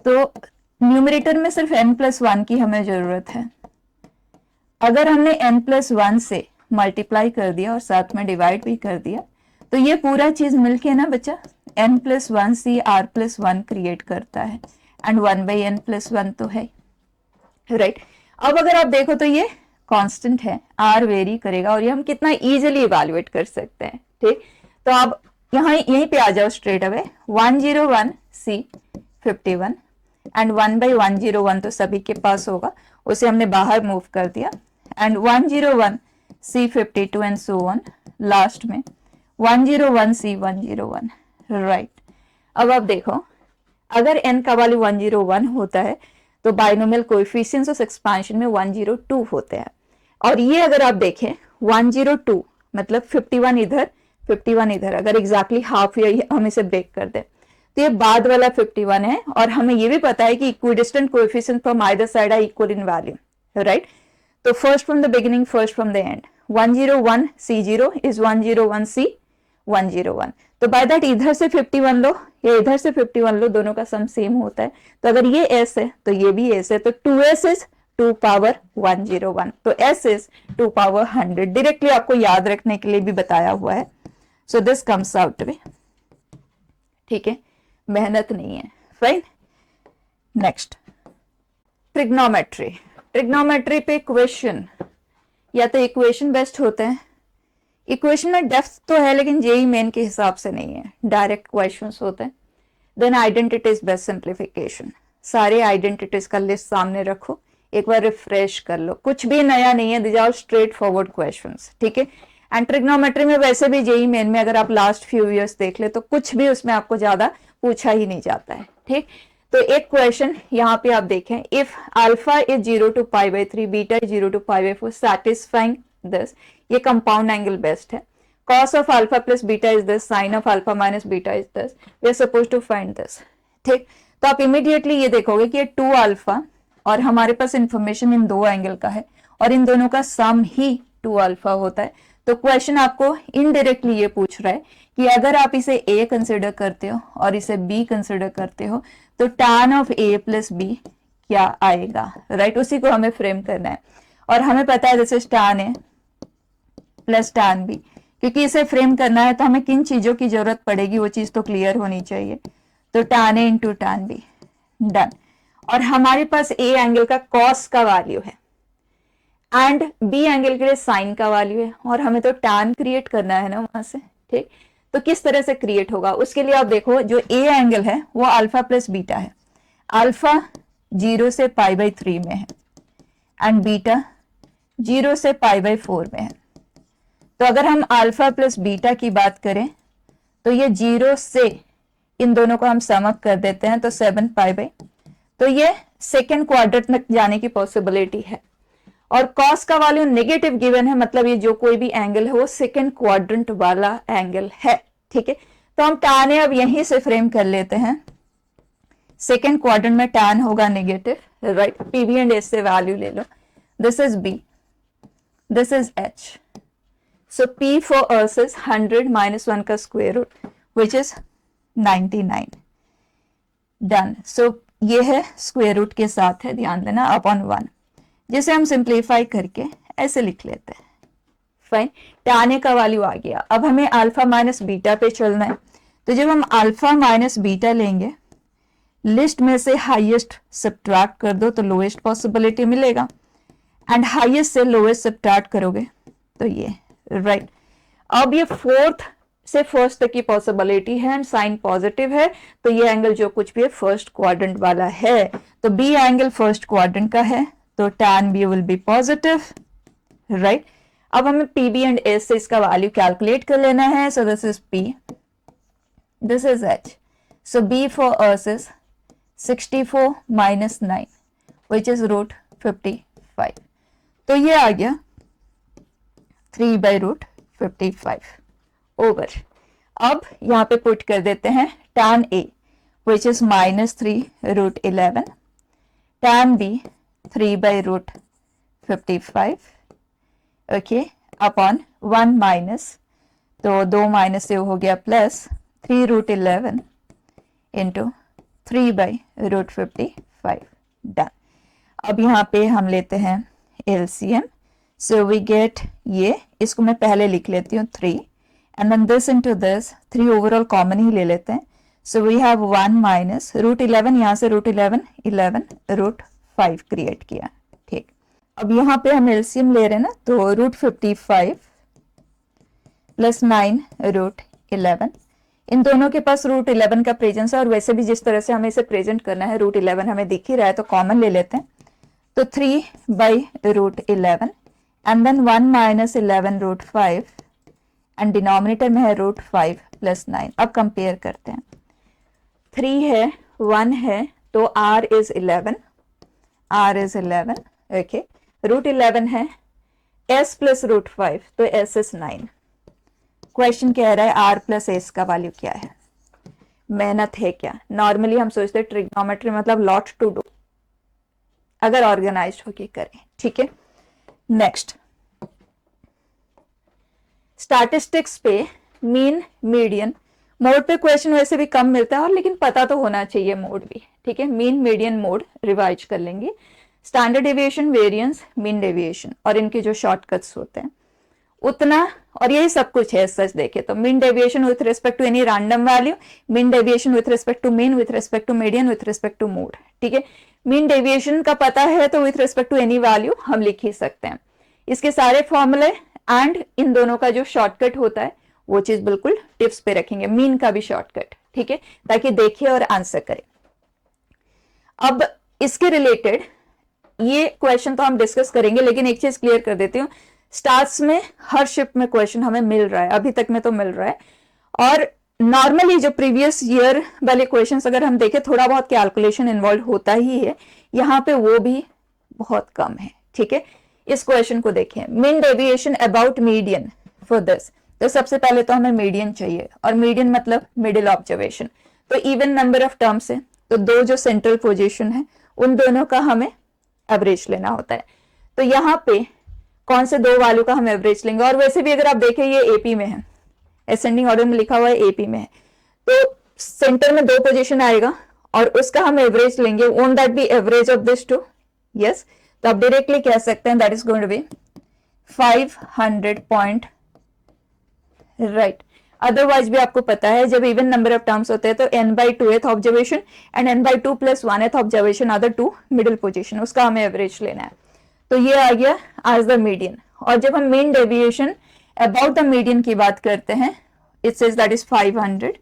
तो न्यूमरेटर में सिर्फ n+1 की हमें जरूरत है। अगर हमने n+1 से मल्टीप्लाई कर दिया और साथ में डिवाइड भी कर दिया, तो ये पूरा चीज मिलके ना बच्चा n+1 से R+1 क्रिएट करता है, एंड 1/n+1 तो है, राइट। अब अगर आप देखो तो ये कांस्टेंट है, R वेरी करेगा, और ये हम कितना इजीली इवैल्यूएट कर सकते हैं, ठीक। तो आप यहाँ यहीं पे आ जाओ स्ट्रेट अवे, 101 C 51 एंड 1/101 तो सभी के पास होगा, उसे हमने बाहर मूव कर दिया, and 101 C 52 and so on, last में 101 C 101, राइट। अब आप देखो, अगर n का वैल्यू 101 होता है तो बाइनोमियल कोएफिशिएंट्स ऑफ एक्सपेंशन में 102 होते हैं, और ये अगर आप देखें 102 मतलब 51 इधर 51 इधर, अगर एग्जैक्टली हाफ या हम इसे ब्रेक कर दें तो ये बाद वाला 51 है, और हमें ये भी पता है कि equidistant coefficient from either side are equal in value, right. तो first from the beginning, first from the end, 101 C0 is 101 C 101, तो बाय दैट इधर से 51 लो या इधर से 51 लो, दोनों का सम सेम होता है। तो अगर ये S है तो ये भी S है, तो 2S इज 2 पावर 101, तो S इज 2 पावर 100, डायरेक्टली आपको याद रखने के लिए भी बताया हुआ है। So this comes out to be, ठीक है, मेहनत नहीं है, फाइन। Next, trigonometry. ट्रिग्नोमेट्री पे क्वेश्चन या तो इक्वेशन बेस्ड होते हैं, इक्वेशन में डेप्थ तो है लेकिन जेई मेन के हिसाब से नहीं है, डायरेक्ट क्वेश्चंस होते हैं। देन आइडेंटिटीज बेस्ड सिंप्लीफिकेशन, सारे आइडेंटिटीज का लिस्ट सामने रखो, एक बार रिफ्रेश कर लो, कुछ भी नया नहीं है, these are straightforward questions, ठीक है। एंड ट्रिग्नोमेट्री में वैसे भी जेई मेन में अगर आप लास्ट फ्यू इयर्स देख ले तो कुछ भी उसमें आपको ज्यादा पूछा ही नहीं जाता है, ठीक। तो एक क्वेश्चन यहाँ पे आप देखें, if alpha is 0 to π/3, beta is 0 to π/4, satisfying this, ये कंपाउंड एंगल बेस्ट है। cos of alpha plus beta is this, sin of alpha minus beta is this, we are supposed to find this, ठीक। तो आप immediately ये देखोगे कि ये 2 alpha और हमारे पास इंफॉर्मेशन इन 2 एंगल का है, और इन दोनों का सम ही 2 अल्फा होता है। तो क्वेश्चन आपको इनडायरेक्टली ये पूछ रहा है कि अगर आप इसे A कंसिडर करते हो और इसे B कंसिडर करते हो तो tan of A plus B क्या आएगा, राइट। उसी को हमें फ्रेम करना है, और हमें पता है this is tan A plus tan B, क्योंकि इसे फ्रेम करना है तो हमें किन चीजों की जरूरत पड़ेगी वो चीज तो क्लियर होनी चाहिए। तो tan A into tan B, done. और हमारे पास A एंगल का cos का वैल्यू है एंड B एंगल के लिए साइन का वैल्यू है, और हमें तो tan क्रिएट करना है ना वहां से, ठीक। तो किस तरह से क्रिएट होगा उसके लिए आप देखो, जो A एंगल है वो अल्फा प्लस बीटा है, अल्फा 0 से π/3 में है एंड बीटा 0 से π/4 में है। तो अगर हम अल्फा प्लस बीटा की बात करें तो ये 0 से इन दोनों को हम सम अप कर देते हैं तो 7π/, तो ये सेकेंड क्वाड्रेंट तक जाने की पॉसिबिलिटी है। और कॉस का वैल्यू नेगेटिव गिवन है, मतलब ये जो कोई भी एंगल है वो सेकेंड क्वाड्रेंट वाला एंगल है। ठीक है, तो हम tan अब यहीं से फ्रेम कर लेते हैं। सेकेंड क्वाड्रेंट में tan होगा negative, right. PV and S से वैल्यू ले लो, this is B, this is H. So P for us is 100 - 1 का square root which is 99। Done. So ये है स्क्वायर रूट के साथ है, ध्यान देना, अपॉन 1, जिसे हम सिंप्लीफाई करके ऐसे लिख लेते हैं। फाइन, tan का वैल्यू आ गया। अब हमें अल्फा माइनस बीटा पे चलना है, तो जब हम अल्फा माइनस बीटा लेंगे, लिस्ट में से हाईएस्ट सब्ट्रैक्ट कर दो तो लोएस्ट पॉसिबिलिटी मिलेगा, एंड हाईएस्ट से लोएस्ट सब्ट्रैक्ट करोगे तो ये, राइट। अब ये फोर्थ से फर्स्ट तक की पॉसिबिलिटी है एंड साइन पॉजिटिव है, तो ये एंगल जो कुछ भी है फर्स्ट क्वाड्रेंट वाला है। तो बी एंगल फर्स्ट क्वाड्रेंट का है, तो tan B will be positive, right. अब हमें PB एंड S से इसका वैल्यू कैलकुलेट कर लेना है। So this is P, this is H। So B for us is 64 - 9 which is √55। तो ये आ गया 3/√55 ओवर। अब यहाँ पे पुट कर देते हैं tan A which is -3√11, tan B 3/√55, okay, upon 1 minus, तो 2 माइनस से हो गया प्लस 3√11 इंटू 3/√55। डन। अब यहाँ पे हम लेते हैं LCM, सो वी गेट ये, इसको मैं पहले लिख लेती हूँ 3 and then this into this, 3 overall common ही ले लेते हैं। सो वी हैव 1 माइनस √11, यहाँ से √11 11√5 क्रिएट किया। ठीक, अब यहाँ पे हम एलसीएम ले रहे हैं ना, तो √55 प्लस 9√11, इन दोनों के पास √11 का प्रेजेंस है, और वैसे भी जिस तरह से हमें इसे प्रेजेंट करना है √11 हमें दिख ही रहा है, तो कॉमन ले लेते हैं। तो 3/√11 and then 1 minus 11√5 and denominator में है √5 प्लस 9। अब कंपेयर करते हैं, 3 है 1 है तो r इज 11, ओके, √11 है, s प्लस √5 तो s इज 9। क्वेश्चन कह रहा है r प्लस s का वैल्यू क्या है। मेहनत है क्या, नॉर्मली हम सोचते हैं ट्रिग्नोमेट्री मतलब लॉट टू डू, अगर ऑर्गेनाइज्ड होके करें। ठीक है, नेक्स्ट स्टैटिस्टिक्स पे मीन मीडियन मोड पे क्वेश्चन वैसे भी कम मिलता है, और लेकिन पता तो होना चाहिए मोड भी। ठीक है, मीन मीडियन मोड रिवाइज कर लेंगे, standard deviation, variance, mean deviation, और इनके जो शॉर्टकट्स होते हैं उतना, और यही सब कुछ है सच देखे तो। Mean deviation with respect to any random value, mean deviation with respect to mean, with respect to median, with respect to mode. ठीक है, मीन डेविएशन का पता है तो with respect to any value हम लिख ही सकते हैं। इसके सारे फॉर्मूले एंड इन दोनों का जो शॉर्टकट होता है वो चीज बिल्कुल टिप्स पे रखेंगे, मीन का भी शॉर्टकट। ठीक है, ताकि देखिए और आंसर करें। अब इसके रिलेटेड ये क्वेश्चन तो हम डिस्कस करेंगे, लेकिन एक चीज क्लियर कर देती हूँ, स्टार्स में हर शिफ्ट में क्वेश्चन हमें मिल रहा है, अभी तक में तो मिल रहा है, और नॉर्मली जो प्रीवियस ईयर वाले क्वेश्चंस अगर हम देखें थोड़ा बहुत कैलकुलेशन इन्वॉल्व होता ही है, यहाँ पे वो भी बहुत कम है। ठीक है, इस क्वेश्चन को देखें, mean deviation about median for this, तो सबसे पहले तो हमें मीडियन चाहिए, और मीडियन मतलब मिडिल ऑब्जर्वेशन। तो इवन नंबर ऑफ टर्म्स है, तो दो जो सेंट्रल पोजीशन है उन दोनों का हमें एवरेज लेना होता है। तो यहाँ पे कौन से दो वैल्यू का हम एवरेज लेंगे, और वैसे भी अगर आप देखें ये एपी में है, असेंडिंग ऑर्डर में लिखा हुआ है, एपी में है, तो सेंटर में दो पोजीशन आएगा और उसका हम एवरेज लेंगे। Won't that be average of this two? Yes, तो आप डायरेक्टली कह सकते हैं that is going to be 500 point, right. Otherwise भी आपको पता है जब इवन नंबर ऑफ टर्म्स होते हैं तो n/2th observation and n/2 + 1th observation other two middle position, उसका हमें एवरेज लेना है। तो ये आ गया एज द मीडियन। और जब हम mean deviation about the median की बात करते हैं, इट सेज दैट इज 500,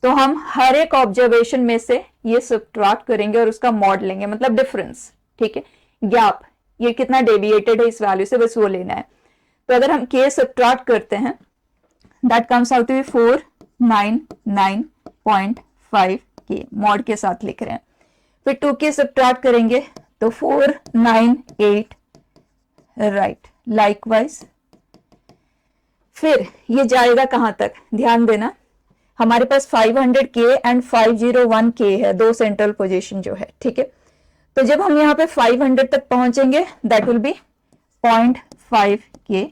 तो हम हर एक ऑब्जर्वेशन में से ये सब्ट्रैक्ट करेंगे और उसका मॉड लेंगे, मतलब डिफरेंस, ठीक है, गैप, ये कितना डेविएटेड है इस वैल्यू से, बस वो लेना है। तो अगर हम के सब्ट्रैक्ट करते हैं, that comes out to be 499.5 के, मॉड के साथ लिख रहे हैं। फिर 2 के सब्ट्रैक्ट करेंगे तो 498, राइट, लाइकवाइज। फिर ये जाएगा कहां तक, ध्यान देना, हमारे पास 500K एंड 501K है, दो सेंट्रल पोजीशन जो है, ठीक है। तो जब हम यहाँ पे 500 तक पहुंचेंगे दैट विल बी 0.5K।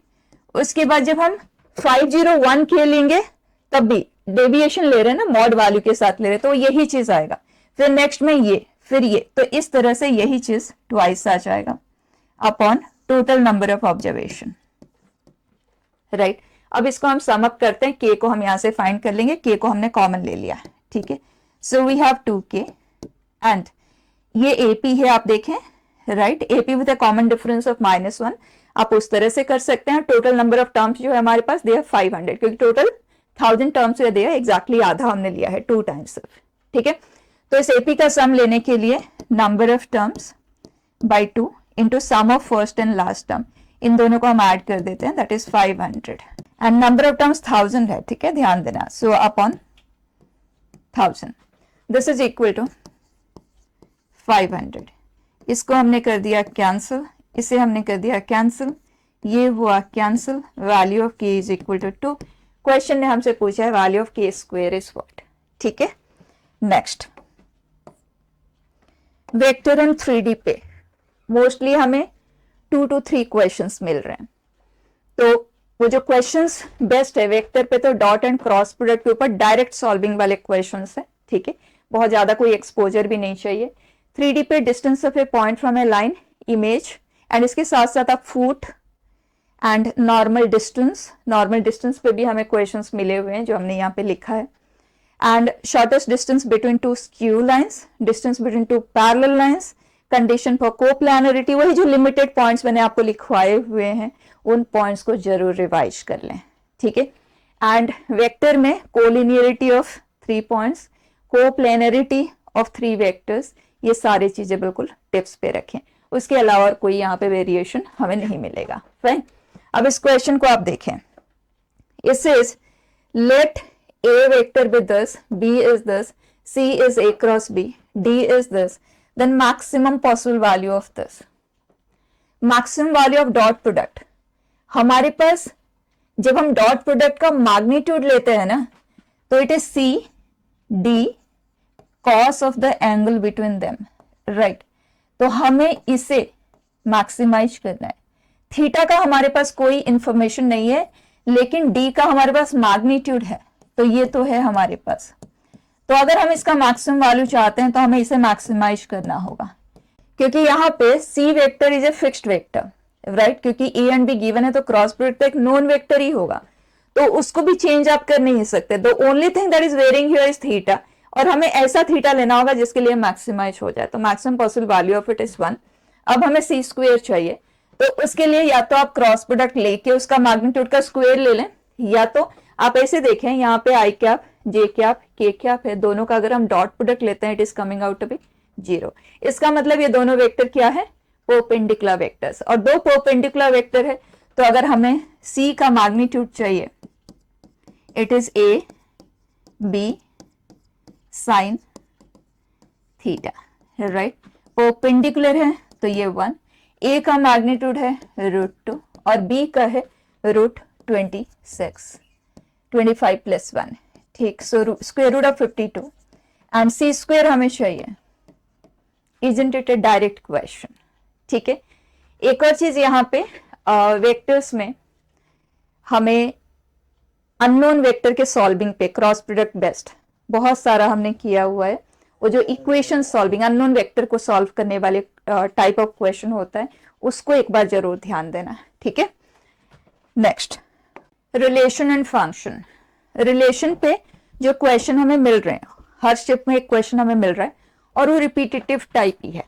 उसके बाद जब हम 501K लेंगे तब भी डेविएशन ले रहे हैं ना, मॉड वैल्यू के साथ ले रहे हैं, तो यही चीज आएगा। फिर नेक्स्ट में ये, फिर ये, तो इस तरह से यही चीज ट्वाइस आ जाएगा upon total number of observation, right. अब इसको हम सम अप करते हैं, के को हम यहां से फाइंड कर लेंगे, के को हमने कॉमन ले लिया, ठीक है। So we have 2K and ये AP है, आप देखें, right, AP with a common difference of -1, आप उस तरह से कर सकते हैं। टोटल नंबर ऑफ टर्म्स जो है हमारे पास दे 500, क्योंकि टोटल 1000 टर्म्स दे एग्जैक्टली आधा हमने लिया है, 2 टाइम्स सिर्फ, ठीक है। तो इस AP का सम लेने के लिए number of terms by 2 into sum of first and last term, इन दोनों को हम ऐड कर देते हैं, that is 500 and number of terms 1000 है, ठीक है, ध्यान देना। So upon 1000 this is equal to 500। इसको हमने कर दिया कैंसिल, इसे हमने कर दिया कैंसिल, ये हुआ कैंसिल, वैल्यू ऑफ के इज इक्वल टू 2। क्वेश्चन ने हमसे पूछा है वैल्यू ऑफ के स्क्वायर इज व्हाट, ठीक है। नेक्स्ट, वेक्टर एंड 3D पे मोस्टली हमें 2 to 3 क्वेश्चंस मिल रहे हैं। तो वो जो क्वेश्चंस बेस्ट है वेक्टर पे, तो डॉट एंड क्रॉस प्रोडक्ट के ऊपर डायरेक्ट सॉल्विंग वाले क्वेश्चंस है, ठीक है, बहुत ज्यादा कोई एक्सपोजर भी नहीं चाहिए। 3D पे distance of A point from A line, image, and इसके साथ साथ आप फुट एंड नॉर्मल डिस्टेंस पे भी हमें क्वेश्चंस मिले हुए हैं जो हमने यहाँ पे लिखा है। And shortest distance between 2 skew lines, distance between 2 parallel lines, condition for coplanarity, वही जो लिमिटेड पॉइंट्स मैंने आपको लिखवाए हुए हैं, उन पॉइंट्स को जरूर रिवाइज कर लें, ठीक है। एंड वेक्टर में collinearity of 3 points, coplanarity of 3 vectors, ये सारी चीजें बिल्कुल टिप्स पे रखें। उसके अलावा कोई यहाँ पे वेरिएशन हमें नहीं मिलेगा, फाइन। अब इस क्वेश्चन को आप देखें, it says late A vector with this, B is this, C is A cross B, D is this, then maximum possible value of this. Maximum value of dot product, हमारे पास जब हम dot product का magnitude लेते हैं ना, तो it is C D cos of the angle between them, right। तो हमें इसे मैक्सिमाइज करना है। थीटा का हमारे पास कोई इंफॉर्मेशन नहीं है, लेकिन D का हमारे पास मैग्नीट्यूड है, तो ये तो है हमारे पास। तो अगर हम इसका मैक्सिमम वैल्यू चाहते हैं तो हमें इसे मैक्सिमाइज करना होगा, क्योंकि यहाँ पे C vector is a fixed vector, right, क्योंकि A एंड B गिवन है, तो क्रॉस प्रोडक्ट एक नोन वेक्टर ही होगा, तो उसको भी चेंज आप कर नहीं सकते। The only thing that is varying here is theta, और हमें ऐसा थीटा लेना होगा जिसके लिए मैक्सिमाइज हो जाए। तो maximum possible value of it is 1। अब हमें C स्क्वायर चाहिए, तो उसके लिए या तो आप क्रॉस प्रोडक्ट लेके उसका मैग्नीट्यूड का स्क्वायर ले लें, या तो आप ऐसे देखें, यहाँ पे I cap, J cap, K cap है, दोनों का अगर हम डॉट प्रोडक्ट लेते हैं it is coming out to be 0। इसका मतलब ये दोनों वेक्टर क्या है, परपेंडिकुलर वेक्टर्स, और दो परपेंडिकुलर वेक्टर है, तो अगर हमें C का मैग्नीट्यूड चाहिए it is A B sine theta, right. Perpendicular है तो ये 1, A का मैग्नीट्यूड है √2 और B का है √26, 25 + 1, ठीक। So square root of 52 and C square हमें चाहिए, isn't it a direct question, ठीक है। एक और चीज यहाँ पे वेक्टर्स में हमें अननोन वेक्टर के सॉल्विंग पे क्रॉस प्रोडक्ट बेस्ट बहुत सारा हमने किया हुआ है। वो जो इक्वेशन सॉल्विंग अननोन वेक्टर को सॉल्व करने वाले टाइप ऑफ क्वेश्चन होता है, उसको एक बार जरूर ध्यान देना, ठीक है। Next, relation and function. Relation पे जो क्वेश्चन हमें मिल रहे हैं, हर स्टेप में एक क्वेश्चन हमें मिल रहा है और वो रिपीटेटिव टाइप ही है।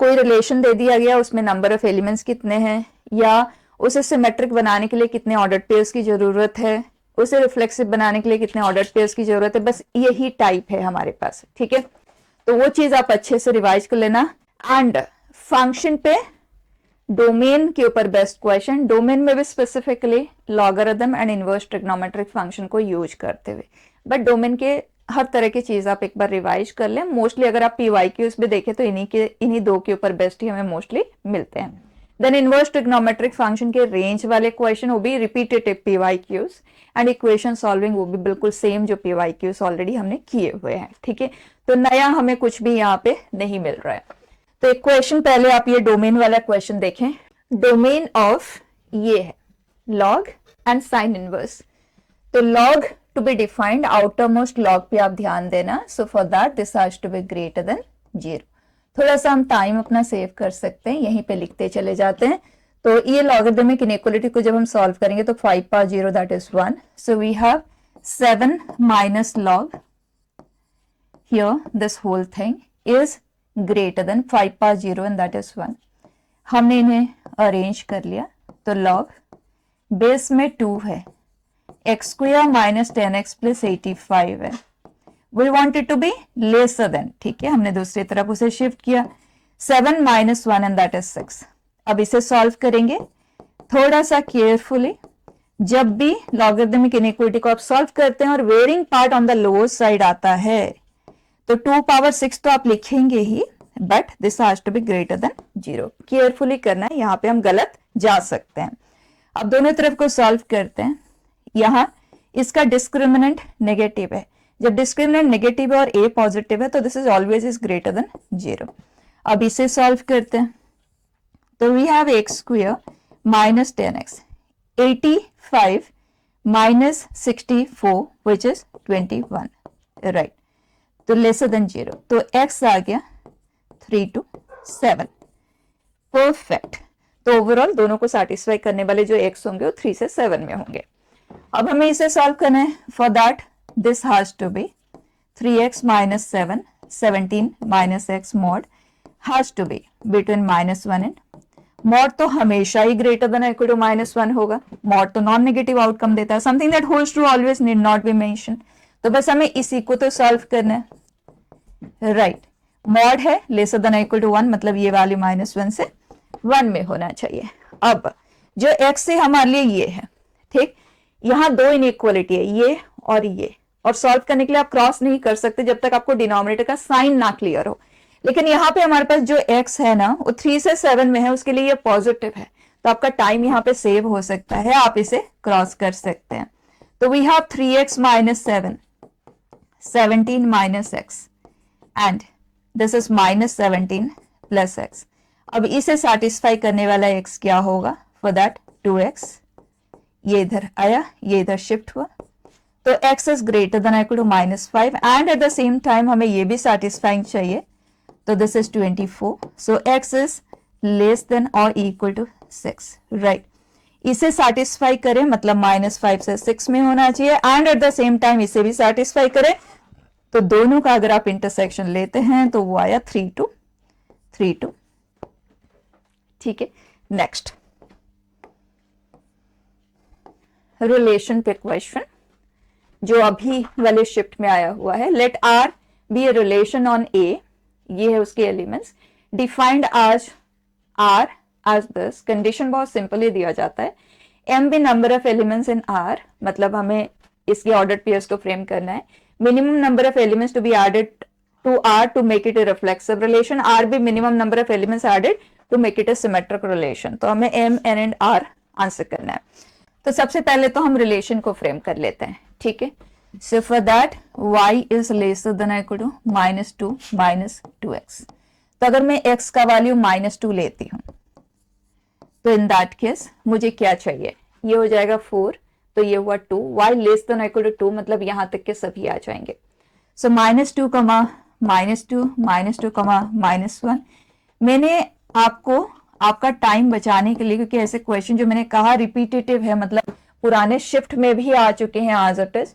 कोई रिलेशन दे दिया गया, उसमें नंबर ऑफ एलिमेंट्स कितने हैं, या उसे सिमेट्रिक बनाने के लिए कितने ऑर्डर पेयर्स की जरूरत है, उसे रिफ्लेक्सिव बनाने के लिए कितने ऑर्डर्ड पेयर्स की जरूरत है, बस यही टाइप है हमारे पास, ठीक है। तो वो चीज आप अच्छे से रिवाइज कर लेना। एंड फंक्शन पे डोमेन के ऊपर बेस्ट क्वेश्चन, डोमेन में भी specifically logarithm and inverse trigonometric function को यूज करते हुए, बट डोमेन के हर तरह की चीज आप एक बार रिवाइज कर लें। मोस्टली अगर आप पीवाईक्यूज भी देखें तो इन्हीं दो के ऊपर बेस्ट ही हमें मोस्टली मिलते हैं। देन इनवर्स ट्रिग्नोमेट्रिक फंक्शन के रेंज वाले क्वेश्चन, वो भी repetitive PYQs, and equation solving वो भी बिल्कुल सेम जो पीवाईक्यूज ऑलरेडी हमने किए हुए हैं, ठीक है। तो नया हमें कुछ भी यहाँ पे नहीं मिल रहा है। तो एक क्वेश्चन पहले आप ये डोमेन वाला क्वेश्चन देखें। डोमेन ऑफ ये है लॉग एंड साइन इनवर्स। तो log to be defined, outer most log पे आप ध्यान देना। So for that this has to be greater than 0। थोड़ा सा हम टाइम अपना सेव कर सकते हैं, यहीं पे लिखते चले जाते हैं। तो ये लॉगरिथमिक इनइक्वालिटी को जब हम सॉल्व करेंगे तो 5 power 0 that is 1। So we have 7 minus log, here this whole thing is greater than 5 power 0 and that is 1। हमने इन्हें अरेंज कर लिया। तो लॉग बेस में 2 है, x square minus 10x plus 85 है। We want it to be lesser than, ठीक है, हमने दूसरी तरफ उसे शिफ्ट किया। 7 माइनस 1 एंड दैट इज 6। अब इसे सॉल्व करेंगे थोड़ा सा केयरफुली। जब भी लॉगरिथमिक इनइक्वालिटी को आप सॉल्व करते हैं और varying part on the lower side आता है तो 2 पावर 6 तो आप लिखेंगे ही, but this has to be greater than 0। Carefully करना है, यहाँ पे हम गलत जा सकते हैं। अब दोनों तरफ को सॉल्व करते हैं। यहाँ इसका डिस्क्रिमिनेंट नेगेटिव है, जब डिस्क्रिमिनेंट नेगेटिव है और a पॉजिटिव है तो this is always is greater than 0। अब इसे सॉल्व करते हैं। तो we have x square minus 10x, 85 minus 64 which is 21, right. तो लेसर देन 0, तो x आ गया 3 to 7, परफेक्ट। तो ओवरऑल दोनों को सेटिस्फाई करने वाले जो x होंगे वो 3 से 7 में होंगे। अब हमें इसे सॉल्व करना है। For that this has to be 3x minus 7, 17 minus x mod has to be between -1 and mod. तो हमेशा ही ग्रेटर देन इक्वल टू -1 होगा। मॉड तो नॉन नेगेटिव आउटकम देता है, something that holds true always need not be mention. तो बस हमें इसी को तो सॉल्व करना है, राइट। मॉड है लेसर देन इक्वल टू 1, मतलब ये वैल्यू -1 से 1 में होना चाहिए। अब जो x है हमारे लिए ये है, ठीक। यहाँ दो इनइक्वालिटी है, ये, और सॉल्व करने के लिए आप क्रॉस नहीं कर सकते जब तक आपको डिनोमिनेटर का साइन ना क्लियर हो। लेकिन यहाँ पे हमारे पास जो x है ना वो 3 से 7 में है, उसके लिए ये पॉजिटिव है, तो आपका टाइम यहाँ पे सेव हो सकता है, आप इसे क्रॉस कर सकते हैं। तो we have 3x minus 7, 17 minus x and this is -17 plus x। अब इसे सेटिस्फाई करने वाला x क्या होगा? फॉर दैट 2x, ये इधर आया, ये इधर शिफ्ट हुआ, तो x is greater than equal to -5 and at the same time हमें ये भी सेटिस्फाइंग चाहिए, तो this is 24, so x is less than और इक्वल टू 6, राइट। इसे सेटिस्फाई करें मतलब -5 से 6 में होना चाहिए and at the same time इसे भी सेटिस्फाई करें, तो दोनों का अगर आप इंटरसेक्शन लेते हैं तो वो आया 3 to 3, ठीक है। नेक्स्ट रिलेशन पे क्वेश्चन जो अभी वाले शिफ्ट में आया हुआ है। Let R be a relation on A, ये है उसके elements, defined as R as this. Condition बहुत सिंपली दिया जाता है, M be number of elements in R, मतलब हमें इसके ऑर्डर्ड पेयर्स को फ्रेम करना है। Minimum number of elements to be added to R to make it a reflexive relation, R be minimum number of elements added to make it a symmetric relation. तो हमें M N and R answer करना है। तो सबसे पहले तो हम relation को फ्रेम कर लेते हैं, ठीक है। So for that y is lesser than equal to -2 -2x। तो अगर मैं x का वैल्यू -2 लेती हूं तो इन दैट केस मुझे क्या चाहिए? ये हो जाएगा 4, तो ये हुआ 2, y less than equal to 2, मतलब यहां तक के सभी आ जाएंगे। सो -2, -2, -2, -1। मैंने आपको आपका टाइम बचाने के लिए, क्योंकि ऐसे क्वेश्चन जो मैंने कहा रिपीटेटिव है, मतलब पुराने शिफ्ट में भी आ चुके हैं आज इट इज,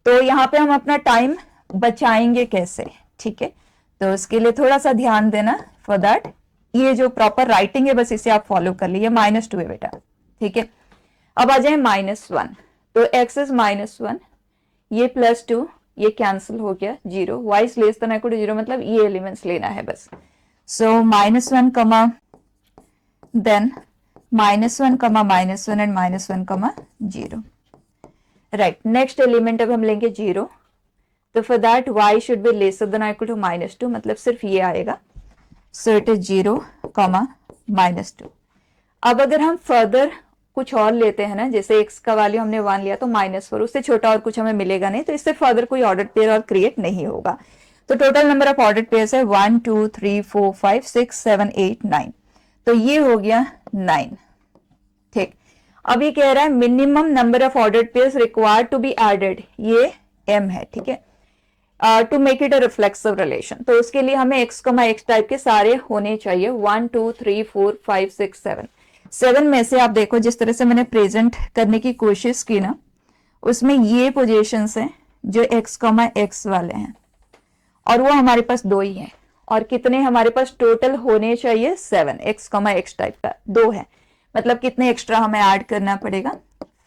तो यहाँ पे हम अपना टाइम बचाएंगे कैसे, ठीक है। तो उसके लिए थोड़ा सा ध्यान देना। फॉर दैट ये जो प्रॉपर राइटिंग है बस इसे आप फॉलो कर लीजिए। -2 है बेटा, ठीक है। अब आ जाए -1, तो x इज -1, ये +2, ये कैंसिल हो गया, 0, y is less than equal to 0, मतलब ये एलिमेंट्स लेना है बस। सो -1 कमा देन -1 कमा -1 एंड -1 कमा 0। राइट, नेक्स्ट एलिमेंट अब हम लेंगे 0, तो for that y should be lesser than equal to -2, मतलब सिर्फ ये आएगा। सो इट इज 0 कमा -2। अब अगर हम फर्दर कुछ और लेते हैं ना, जैसे x का वैल्यू हमने 1 लिया तो -4, उससे छोटा और कुछ हमें मिलेगा नहीं, तो इससे फर्दर कोई ऑर्डर पेयर और क्रिएट नहीं होगा। तो total number of order pairs है 1 2 3 4 5 6 7 8 9, तो ये हो गया 9। ठीक, अब ये कह रहा है minimum number of order pairs required to be added, ये m है। ठीक है, to make it a reflexive relation, तो उसके लिए हमें x, x टाइप के सारे होने चाहिए 1 2 3 4 5 6 7। 7 में से आप देखो जिस तरह से मैंने प्रेजेंट करने की कोशिश की ना, उसमें ये पोजीशंस हैं जो x, x वाले हैं, और वो हमारे पास 2 ही हैं। और कितने हमारे पास टोटल होने चाहिए? 7, x, x टाइप का 2 है, मतलब कितने एक्स्ट्रा हमें ऐड करना पड़ेगा?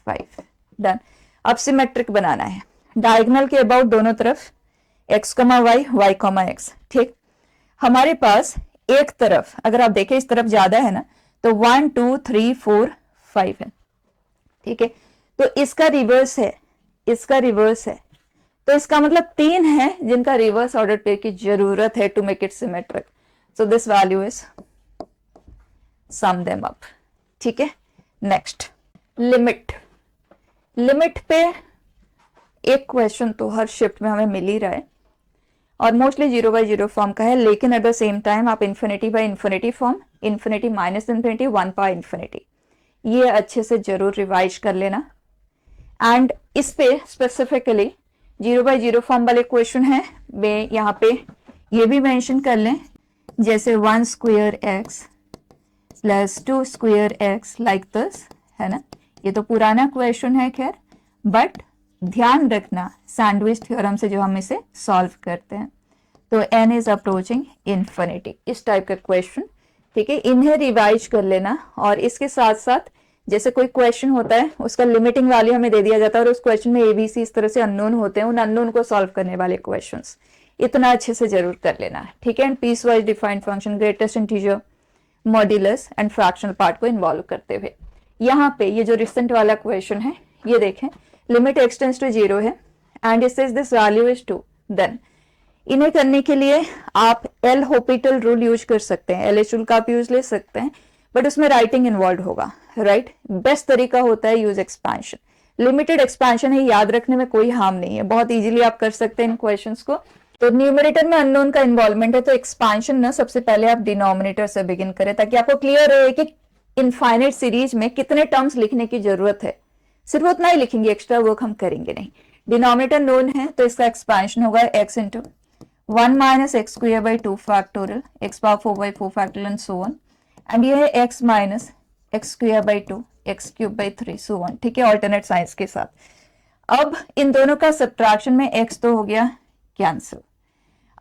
5। डन। अब सिमेट्रिक बनाना है, डायगोनल के अबाउट दोनों तरफ x, y, y, x। ठीक, हमारे पास एक तरफ अगर आप देखें इस तरफ ज्यादा है ना, तो 1 2 3 4 5 है। ठीक है, तो इसका रिवर्स है, इसका रिवर्स है, तो इसका मतलब 3 है जिनका रिवर्स ऑर्डर पेयर की जरूरत है to make it symmetric. So this value is sum them up. ठीक है, नेक्स्ट लिमिट। लिमिट पे एक क्वेश्चन तो हर शिफ्ट में हमें मिल ही रहा है, और मोस्टली 0/0 फॉर्म का है, लेकिन एट द सेम टाइम आप infinity by infinity form, infinity minus infinity, 1 by infinity, ये अच्छे से जरूर रिवाइज कर लेना। एंड इस पे स्पेसिफिकली 0/0 फॉर्म वाले क्वेश्चन है, मैं यहाँ पे ये भी मेंशन कर लें, जैसे 1 square x plus 2 square x like this, है ना। ये तो पुराना क्वेश्चन है खैर, बट ध्यान रखना सैंडविच थ्योरम से जो हम इसे सॉल्व करते हैं, तो n इज अप्रोचिंग इन्फिनिटी, इस टाइप का क्वेश्चन। ठीक है, इन्हें रिवाइज कर लेना, और इसके साथ साथ जैसे कोई क्वेश्चन होता है उसका लिमिटिंग वैल्यू हमें दे दिया जाता है, और उस क्वेश्चन में ABC इस तरह से अननोन होते हैं, उन अननोन को सॉल्व करने वाले क्वेश्चंस इतना अच्छे से जरूर कर लेना है। ठीक है, and piece wise defined function, greatest integer, modulus and fractional part को इन्वॉल्व करते हुए। यहाँ पे ये जो रिसेंट वाला क्वेश्चन है, ये देखें, लिमिट x टेंड्स टू 0 है and it says this value is 2, then इन्हें करने के लिए आप एल होपिटल रूल यूज कर सकते हैं, LH रूल का आप यूज ले सकते हैं, बट उसमें राइटिंग इन्वॉल्व होगा। राइट, बेस्ट तरीका होता है यूज एक्सपेंशन, लिमिटेड एक्सपेंशन है, याद रखने में कोई हार्म नहीं है, बहुत इजीली आप कर सकते हैं इन क्वेश्चंस को। तो न्यूमरेटर में अननोन का इन्वॉल्वमेंट है, तो एक्सपेंशन ना सबसे पहले आप डिनोमिनेटर से बिगिन करें, ताकि आपको क्लियर रहे कि इनफाइनाइट सीरीज में कितने टर्म्स लिखने की जरूरत है, सिर्फ उतना ही लिखेंगे, एक्स्ट्रा वर्क हम करेंगे नहीं। डिनोमिनेटर नोन है तो इसका एक्सपेंशन होगा x into 1 minus x square by 2 factorial, x power 4/4 factorial and so on, and ये है x minus x square by 2 x cube by 3 so on. ठीक है, ऑल्टरनेट साइंस के साथ। अब इन दोनों का सब्ट्रैक्शन में x तो हो गया कैंसिल।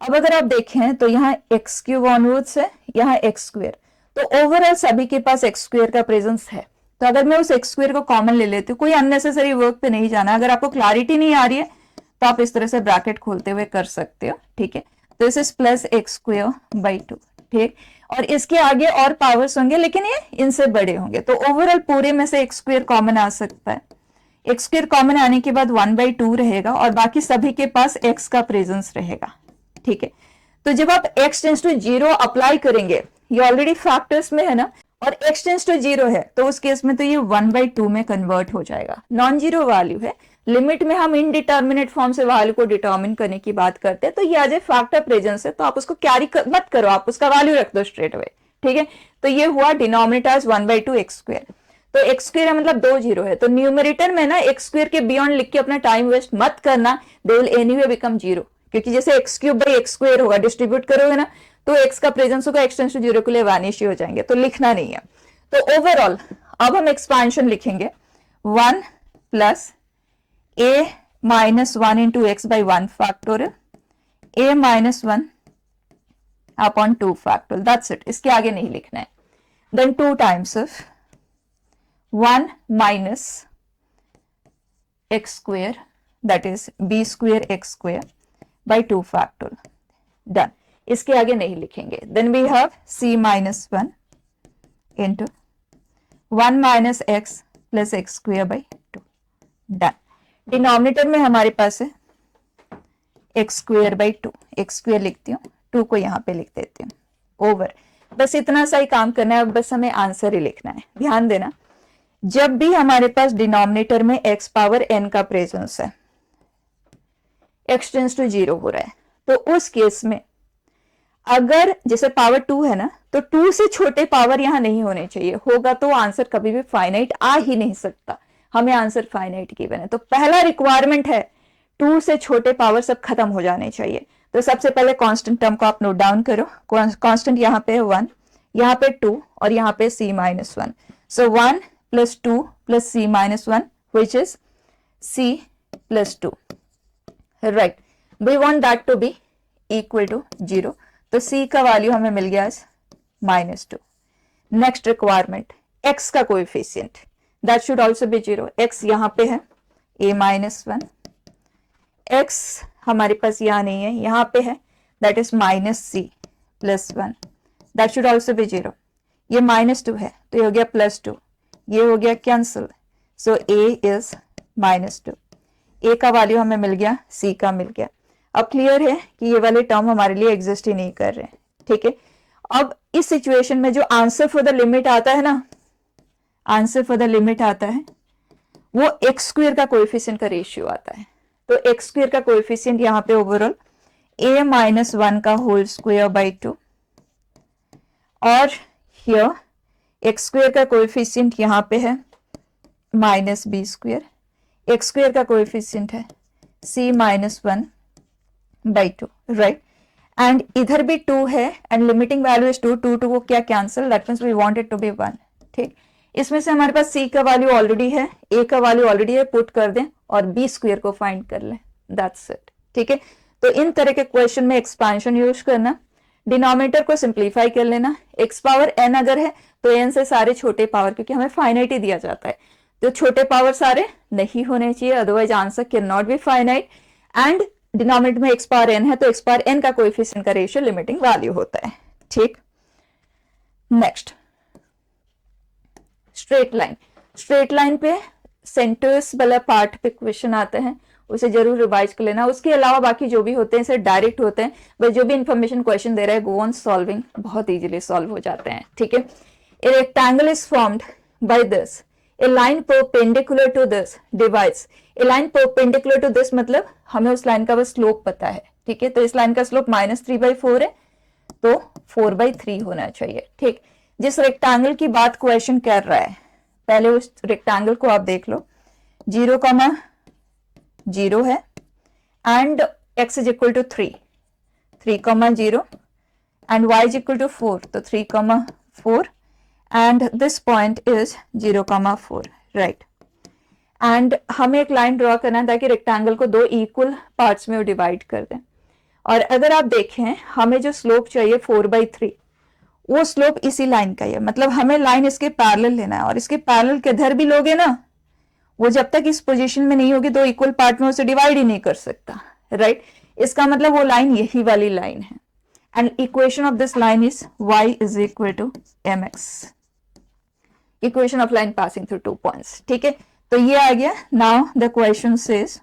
अब अगर आप देखें तो यहाँ एक्स क्यूब ऑनवर्ड्स है, यहाँ एक्स स्क्वायर, तो ओवरऑल सभी के पास एक्स स्क्वायर का प्रेजेंस है, तो अगर मैं उस एक्स स्क्वायर को कॉमन ले लेती हूँ, कोई अननेसेसरी वर्क पे नहीं जाना। अगर आपको क्लैरिटी नहीं आ रही है तो आप इस तरह से ब्रैकेट खोलते हुए कर सकते हो। ठीक है, तो this is plus x square by 2। ठीक, और इसके आगे और पावर्स होंगे लेकिन ये इनसे बड़े होंगे, तो ओवरऑल पूरे में से एक्स स्क्वायर कॉमन आ सकता है। एक्स स्क्वायर कॉमन आने के बाद 1/2 रहेगा, और बाकी सभी के पास एक्स का प्रेजेंस रहेगा। ठीक है, तो जब आप x टेंड्स टू 0 अप्लाई करेंगे, ये ऑलरेडी फैक्टर्स में है ना, और x टेंड्स टू 0 है, तो उस केस में तो ये 1/2 में कन्वर्ट हो जाएगा। नॉन जीरो वैल्यू है, लिमिट में हम इनडिटर्मिनेट फॉर्म से वैल्यू को डिटर्मिन करने की बात करते हैं, तो ये आज फैक्टर प्रेजेंस है, तो आप उसको कैरी मत करो, आप उसका वैल्यू रख दो स्ट्रेट अवे। ठीक है, तो ये हुआ डिनोमिनेटर 1/2 एक्स स्क्वायर, तो एक्स स्क्वायर है मतलब 2 0 है, तो न्यूमरेटर में ना एक्स स्क्वायर के बियॉन्ड लिख के अपना टाइम वेस्ट मत करना, दे विल एनीवे बिकम 0, क्योंकि जैसे x cube by x square होगा, डिस्ट्रीब्यूट करोगे ना तो एक्स का प्रेजेंस होगा, एक्स टेंड्स टू 0 के लिए वैनिश ही हो जाएंगे, तो लिखना नहीं है। तो ओवरऑल अब हम एक्सपेंशन लिखेंगे 1 plus a minus 1 into x by 1 factorial, a minus 1 upon 2 factorial, that's it, इसके आगे नहीं लिखना है। Then 2 times of 1 minus x square that is b square x square by 2 factorial, done. इसके आगे नहीं लिखेंगे। Then we have c minus 1 into 1 minus x plus x square by 2, done. Denominator में हमारे पास है x square by 2, x square लिखती हूँ, 2 को यहाँ पे लिख देती हूँ, ओवर। बस इतना सा ही काम करना है, अब बस हमें आंसर ही लिखना है। ध्यान देना, जब भी हमारे पास डिनोमिनेटर में x पावर n का प्रेजेंस है, x टेंड्स टू 0 हो रहा है, तो उस केस में अगर जैसे पावर 2 है ना, तो 2 से छोटे पावर यहां नहीं होने चाहिए, होगा तो आंसर कभी भी फाइनाइट आ ही नहीं सकता। हमें आंसर फाइनाइट गिवन है, तो पहला रिक्वायरमेंट है 2 से छोटे पावर सब खत्म हो जाने चाहिए। तो सबसे पहले कांस्टेंट टर्म को आप नोट डाउन करो। कांस्टेंट यहाँ पे है 1, यहाँ पे 2 और यहाँ पे c minus 1। So 1 plus 2 plus c minus 1 which is c plus 2, right. We want that to be equal to 0, तो c का वैल्यू हमें मिल गया -2। नेक्स्ट रिक्वायरमेंट, x का coefficient that should also be 0। x यहाँ पे है a माइनस 1, x हमारे पास यहाँ नहीं है, यहाँ पे है, that is minus c plus 1, that should also be 0। ये -2 है तो ये हो गया +2, ये हो गया cancel, so a is -2। a का वैल्यू हमें मिल गया, c का मिल गया। अब क्लियर है कि ये वाले टर्म हमारे लिए एग्जिस्ट ही नहीं कर रहे हैं, ठीक है। अब इस सिचुएशन में जो आंसर फॉर द लिमिट आता है ना, आंसर फॉर द लिमिट आता है वो एक्स स्क्वायर का कोएफिशिएंट का रेशियो आता है। तो एक्स स्क्वायर का कोएफिशिएंट यहाँ पे ओवरऑल a माइनस 1 का होल स्क्वायर बाई 2, और हियर एक्स स्क्वायर का कोएफिशिएंट यहाँ पे है minus b square, x square का कोएफिशिएंट है c minus 1 by 2, right. And इधर भी 2 है एंड लिमिटिंग वैल्यू इज 2, 2 को क्या cancel, that means we want it to be 1, ठीक। इसमें से हमारे पास c का वैल्यू ऑलरेडी है, a का वैल्यू ऑलरेडी है, पुट कर दें और b स्क्वायर को फाइंड कर लें, दैट्स इट, ठीक है। तो इन तरह के क्वेश्चन में एक्सपेंशन यूज करना, डिनोमिनेटर को सिंप्लीफाई कर लेना। x पावर n अगर है तो n से सारे छोटे पावर, क्योंकि हमें फाइनाइट ही दिया जाता है, तो छोटे पावर सारे नहीं होने चाहिए, otherwise answer can not be finite. And denominator में x पावर n है तो x पावर n का कोएफिशिएंट का रेशियो लिमिटिंग वैल्यू होता है, ठीक। Next, straight line. Straight line पे सेंटर्स वाला पार्ट पे क्वेश्चन आते हैं, उसे जरूर रिवाइज कर लेना। उसके अलावा बाकी जो भी होते हैं सिर्फ डायरेक्ट होते हैं, बस जो भी इंफॉर्मेशन क्वेश्चन दे रहा है गो ऑन सॉल्विंग, बहुत इजीली सॉल्व हो जाते हैं, ठीक है। A rectangle is formed by this, a line perpendicular to this divides, a line perpendicular to this मतलब हमें उस लाइन का बस स्लोप पता है, ठीक है। तो इस लाइन का स्लोप -3/4 है, तो 4/3 होना चाहिए, ठीक। जिस रेक्टेंगल की बात क्वेश्चन कर रहा है, पहले उस रेक्टेंगल को आप देख लो, 0,0 है and x is equal to 3, 3,0 and y is equal to 4, तो 3,4 and this point is 0,4, right. And हमें एक लाइन ड्रॉ करना है ताकि रेक्टेंगल को 2 इक्वल पार्ट्स में डिवाइड कर दें। और अगर आप देखें हमें जो स्लोप चाहिए 4/3, वो स्लोप इसी लाइन का ही है, मतलब हमें लाइन इसके पैरेलल लेना है, और इसके पैरेलल किधर भी लोगे ना, वो जब तक इस पोजीशन में नहीं होगी 2 इक्वल पार्ट में उसे डिवाइड ही नहीं कर सकता, राइट। इसका मतलब वो लाइन यही वाली लाइन है। And equation of this line is y is equal to mx, equation of line passing through 2 points, ठीक है। तो ये आ गया। Now the question says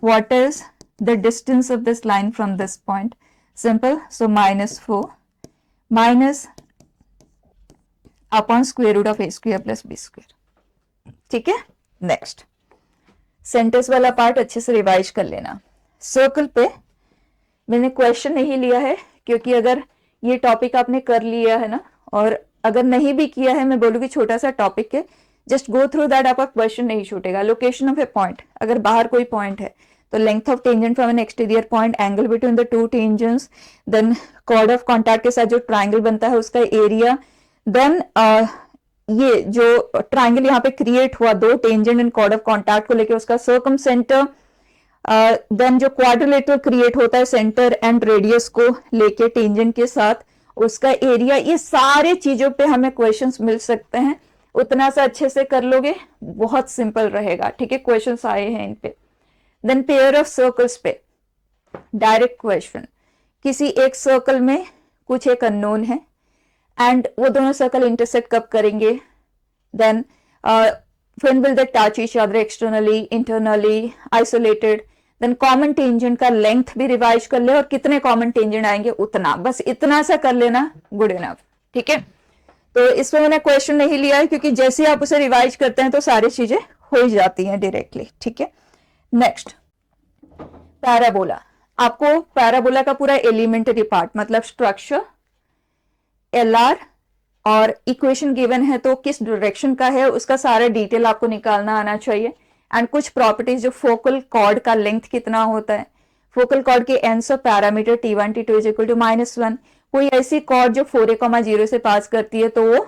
what is the distance of this line from this point, simple, so -4 minus upon square root of a square plus b square, ठीक है। Next, sentence वाला part अच्छे से रिवाइज कर लेना। सर्कल पे मैंने question नहीं लिया है, क्योंकि अगर ये टॉपिक आपने कर लिया है ना, और अगर नहीं भी किया है, मैं बोलूँगी छोटा सा टॉपिक है, जस्ट गो थ्रू दैट, आपका क्वेश्चन नहीं छूटेगा। लोकेशन ऑफ ए पॉइंट, अगर बाहर कोई पॉइंट है तो length of tangent from an exterior point, angle between the 2 tangents, then chord of contact के साथ जो ट्राइंगल बनता है उसका एरिया, देन ये जो ट्राइंगल यहाँ पे क्रिएट हुआ 2 tangent and chord of contact को लेके उसका सर्कम सेंटर, देन जो क्वाड्रिलेटरल क्रिएट होता है सेंटर एंड रेडियस को लेके टेंजेंट के साथ उसका एरिया, ये सारे चीजों पे हमें क्वेश्चंस मिल सकते हैं। उतना सा अच्छे से कर लोगे, बहुत सिंपल रहेगा, ठीक है। क्वेश्चंस आए हैं इन पे। देन पेयर ऑफ सर्कल्स पे डायरेक्ट क्वेश्चन, किसी एक सर्कल में कुछ एक अननोन है एंड वो दोनों सर्कल इंटरसेक्ट कब करेंगे, then when will they touch each other externally, internally, isolated, then common tangent का लेंथ भी रिवाइज कर ले और कितने कॉमन टेंजेंट आएंगे उतना, बस इतना सा कर लेना, गुड इनफ, ठीक है। तो इसमें मैंने क्वेश्चन नहीं लिया है क्योंकि जैसे ही आप उसे रिवाइज करते हैं तो सारी चीजें हो ही जाती हैं डायरेक्टली, ठीक है। नेक्स्ट पैराबोला, आपको पैराबोला का पूरा एलिमेंटरी पार्ट मतलब स्ट्रक्चर, एलआर और इक्वेशन गिवन है तो किस डायरेक्शन का है उसका सारा डिटेल आपको निकालना आना चाहिए। एंड कुछ प्रॉपर्टीज, जो फोकल कॉर्ड का लेंथ कितना होता है, फोकल कॉर्ड के ends of parameter T1 T2 is equal to -1, कोई ऐसी कॉर्ड जो 4a,0 से पास करती है तो वो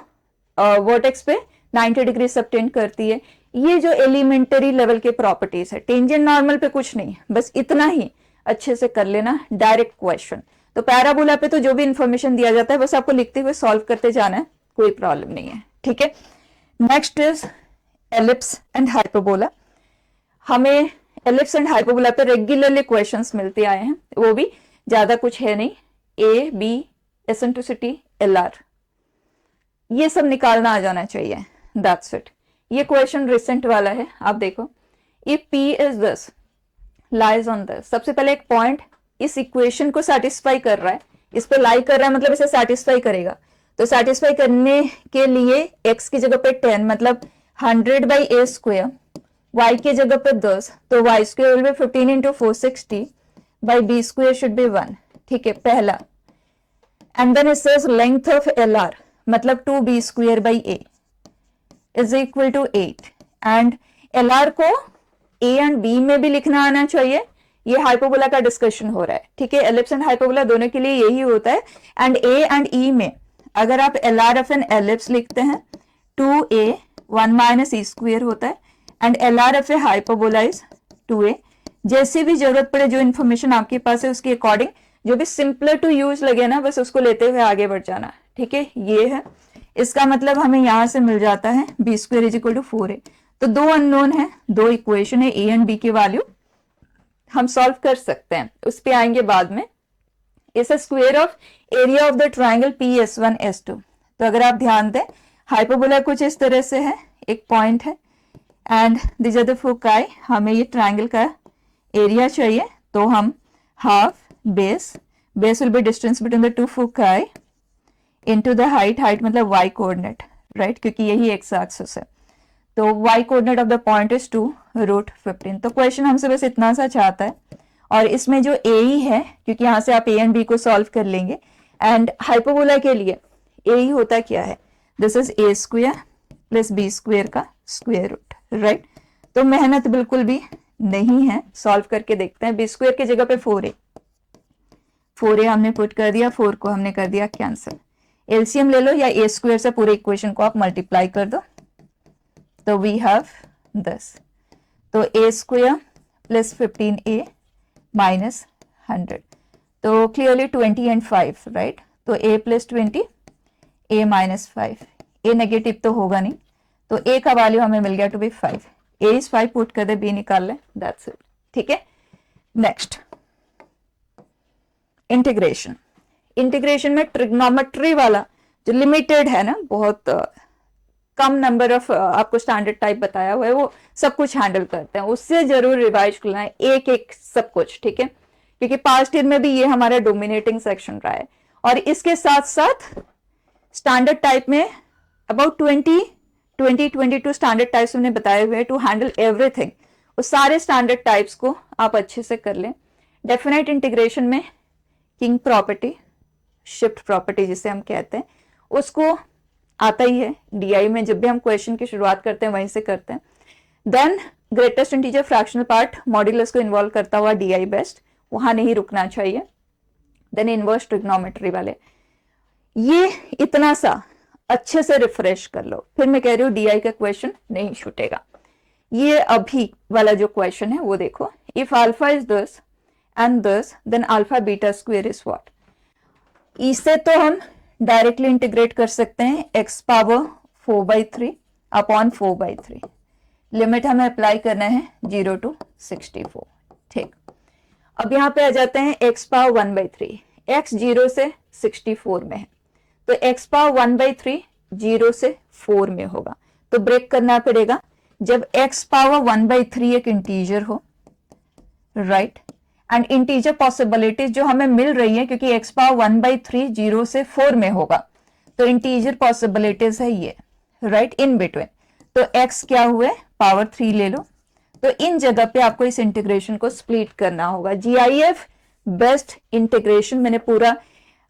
वर्टेक्स पे 90 डिग्री सबटेंड करती है। ये जो एलिमेंटरी लेवल के प्रॉपर्टीज है, टेंजेंट नॉर्मल पे कुछ नहीं, बस इतना ही अच्छे से कर लेना, डायरेक्ट क्वेश्चन। तो पैराबोला पे तो जो भी इंफॉर्मेशन दिया जाता है बस आपको लिखते हुए सॉल्व करते जाना है, कोई प्रॉब्लम नहीं है, ठीक है। Next is ellipse and hyperbola. हमें एलिप्स एंड हाइपरबोला पे रेगुलरली क्वेश्चंस मिलते आए हैं, वो भी ज्यादा कुछ है नहीं, ए बी एसेंट्रिसिटी एलआर ये सब निकालना आ जाना चाहिए, दैट्स इट। ये क्वेश्चन रिसेंट वाला है, आप देखो, if P is this lies on this, सबसे पहले एक पॉइंट इस इक्वेशन को सेटिस्फाई कर रहा है, इस पे लाई कर रहा है मतलब इसे सेटिस्फाई करेगा। तो सेटिस्फाई करने के लिए x की जगह पे 10 मतलब 100/a², y की जगह पे 10 तो y² will be 15 into 460 by b² should be 1, ठीक है, पहला। And then it says length of LR मतलब 2b²/a is equal to 8 and LR को a एंड b में भी लिखना आना चाहिए। ये हाइपरबोला का डिस्कशन हो रहा है, ठीक है, एलिप्स एंड हाइपरबोला दोनों के लिए यही होता है। एंड a एंड e में अगर आप LR ऑफ एन एलिप्स लिखते हैं 2a 1 - e² होता है and LR of A hyperbola is 2a। जैसी भी जरूरत पड़े, जो इन्फॉर्मेशन आपके पास है उसके अकॉर्डिंग जो भी सिंपलर टू यूज लगे ना, बस उसको लेते हुए आगे बढ़ जाना, ठीक है। ये है, इसका मतलब हमें यहां से मिल जाता है b² is equal to 4a। तो दो अननोन है, दो इक्वेशन है, a एंड b की वैल्यू हम सॉल्व कर सकते हैं, उस पे आएंगे बाद में। इस square of area of the triangle PS1 S2। तो अगर आप ध्यान दें, हाइपरबोला कुछ इस तरह से है, एक पॉइंट है and this are the foci, हमें ये ट्राइंगल का एरिया चाहिए, तो हम half base will be distance between the two foci into the height मतलब y कोऑर्डिनेट, राइट, क्योंकि यही एक्स एक्सिस है। तो y coordinate of the point is 2√15। तो क्वेश्चन हमसे बस इतना सा चाहता है और इसमें जो a ही है, क्योंकि यहां से आप a एंड b को सॉल्व कर लेंगे एंड हाइपरबोला के लिए a ही होता क्या है, this is a² plus b² का स्क्वायर रूट, राइट। तो मेहनत बिल्कुल भी नहीं है, सॉल्व करके देखते हैं। b² की जगह पे 4a हमने पुट कर दिया, 4 को हमने कर दिया कैंसिल। एलसीएम ले लो या a² से पूरे इक्वेशन को आप मल्टीप्लाई कर दो, तो वी हैव दिस, तो a² प्लस 15a माइनस 100, तो क्लियरली 20 एंड 5, राइट। तो a plus 20 a minus 5, a negative तो होगा नहीं, तो a का वैल्यू हमें मिल गया टू बी 5, a इज 5 पुट कर दे, b निकाल ले, दैट्स इट, ठीक है। Next integration. इंटीग्रेशन में ट्रिग्नोमेट्री वाला जो लिमिटेड है ना, बहुत कम नंबर ऑफ आपको स्टैंडर्ड टाइप बताया हुआ है, वो सब कुछ हैंडल करते हैं, उससे जरूर रिवाइज करना है एक एक सब कुछ, ठीक है, क्योंकि पास्ट ईयर में भी ये हमारा डोमिनेटिंग सेक्शन रहा है। और इसके साथ साथ स्टैंडर्ड टाइप में अबाउट 22 स्टैंडर्ड टाइप्स हमने बताए हुए टू हैंडल एवरीथिंग। उस सारे स्टैंडर्ड टाइप्स को आप अच्छे से कर लें। डेफिनेट इंटीग्रेशन में किंग प्रॉपर्टी, शिफ्ट प्रॉपर्टी जिसे हम कहते हैं, उसको आता ही है डीआई में, जब भी हम क्वेश्चन की शुरुआत करते हैं वहीं से करते हैं। Then greatest integer fractional part modulus को इन्वॉल्व करता हुआ डीआई बेस्ट, वहां नहीं रुकना चाहिए। देन इनवर्स ट्रिग्नोमेट्री वाले, ये इतना सा अच्छे से रिफ्रेश कर लो, फिर मैं कह रही हूँ डीआई का क्वेश्चन नहीं छूटेगा। ये अभी वाला जो क्वेश्चन है वो देखो, if alpha is this and this then alpha beta square is what. इससे तो हम डायरेक्टली इंटीग्रेट कर सकते हैं x पावर 4/3 अपॉन 4/3। लिमिट हमें अप्लाई करना है 0 to 64। ठीक, अब यहाँ पे आ जाते हैं x पावर 1/3। x 0 से 64 में है, तो x पावर 1/3 0 से 4 में होगा, तो ब्रेक करना पड़ेगा जब x पावर 1/3 एक इंटीजर हो, राइट। एंड इंटीजर पॉसिबिलिटीज जो हमें मिल रही है, क्योंकि x पावर 1/3 0 से 4 में होगा, तो इंटीजर पॉसिबिलिटीज है ये, राइट, इन बिटवीन। तो x क्या हुए, पावर 3 ले लो, तो इन जगह पे आपको इस इंटीग्रेशन को स्प्लिट करना होगा। GIF बेस्ट इंटीग्रेशन मैंने पूरा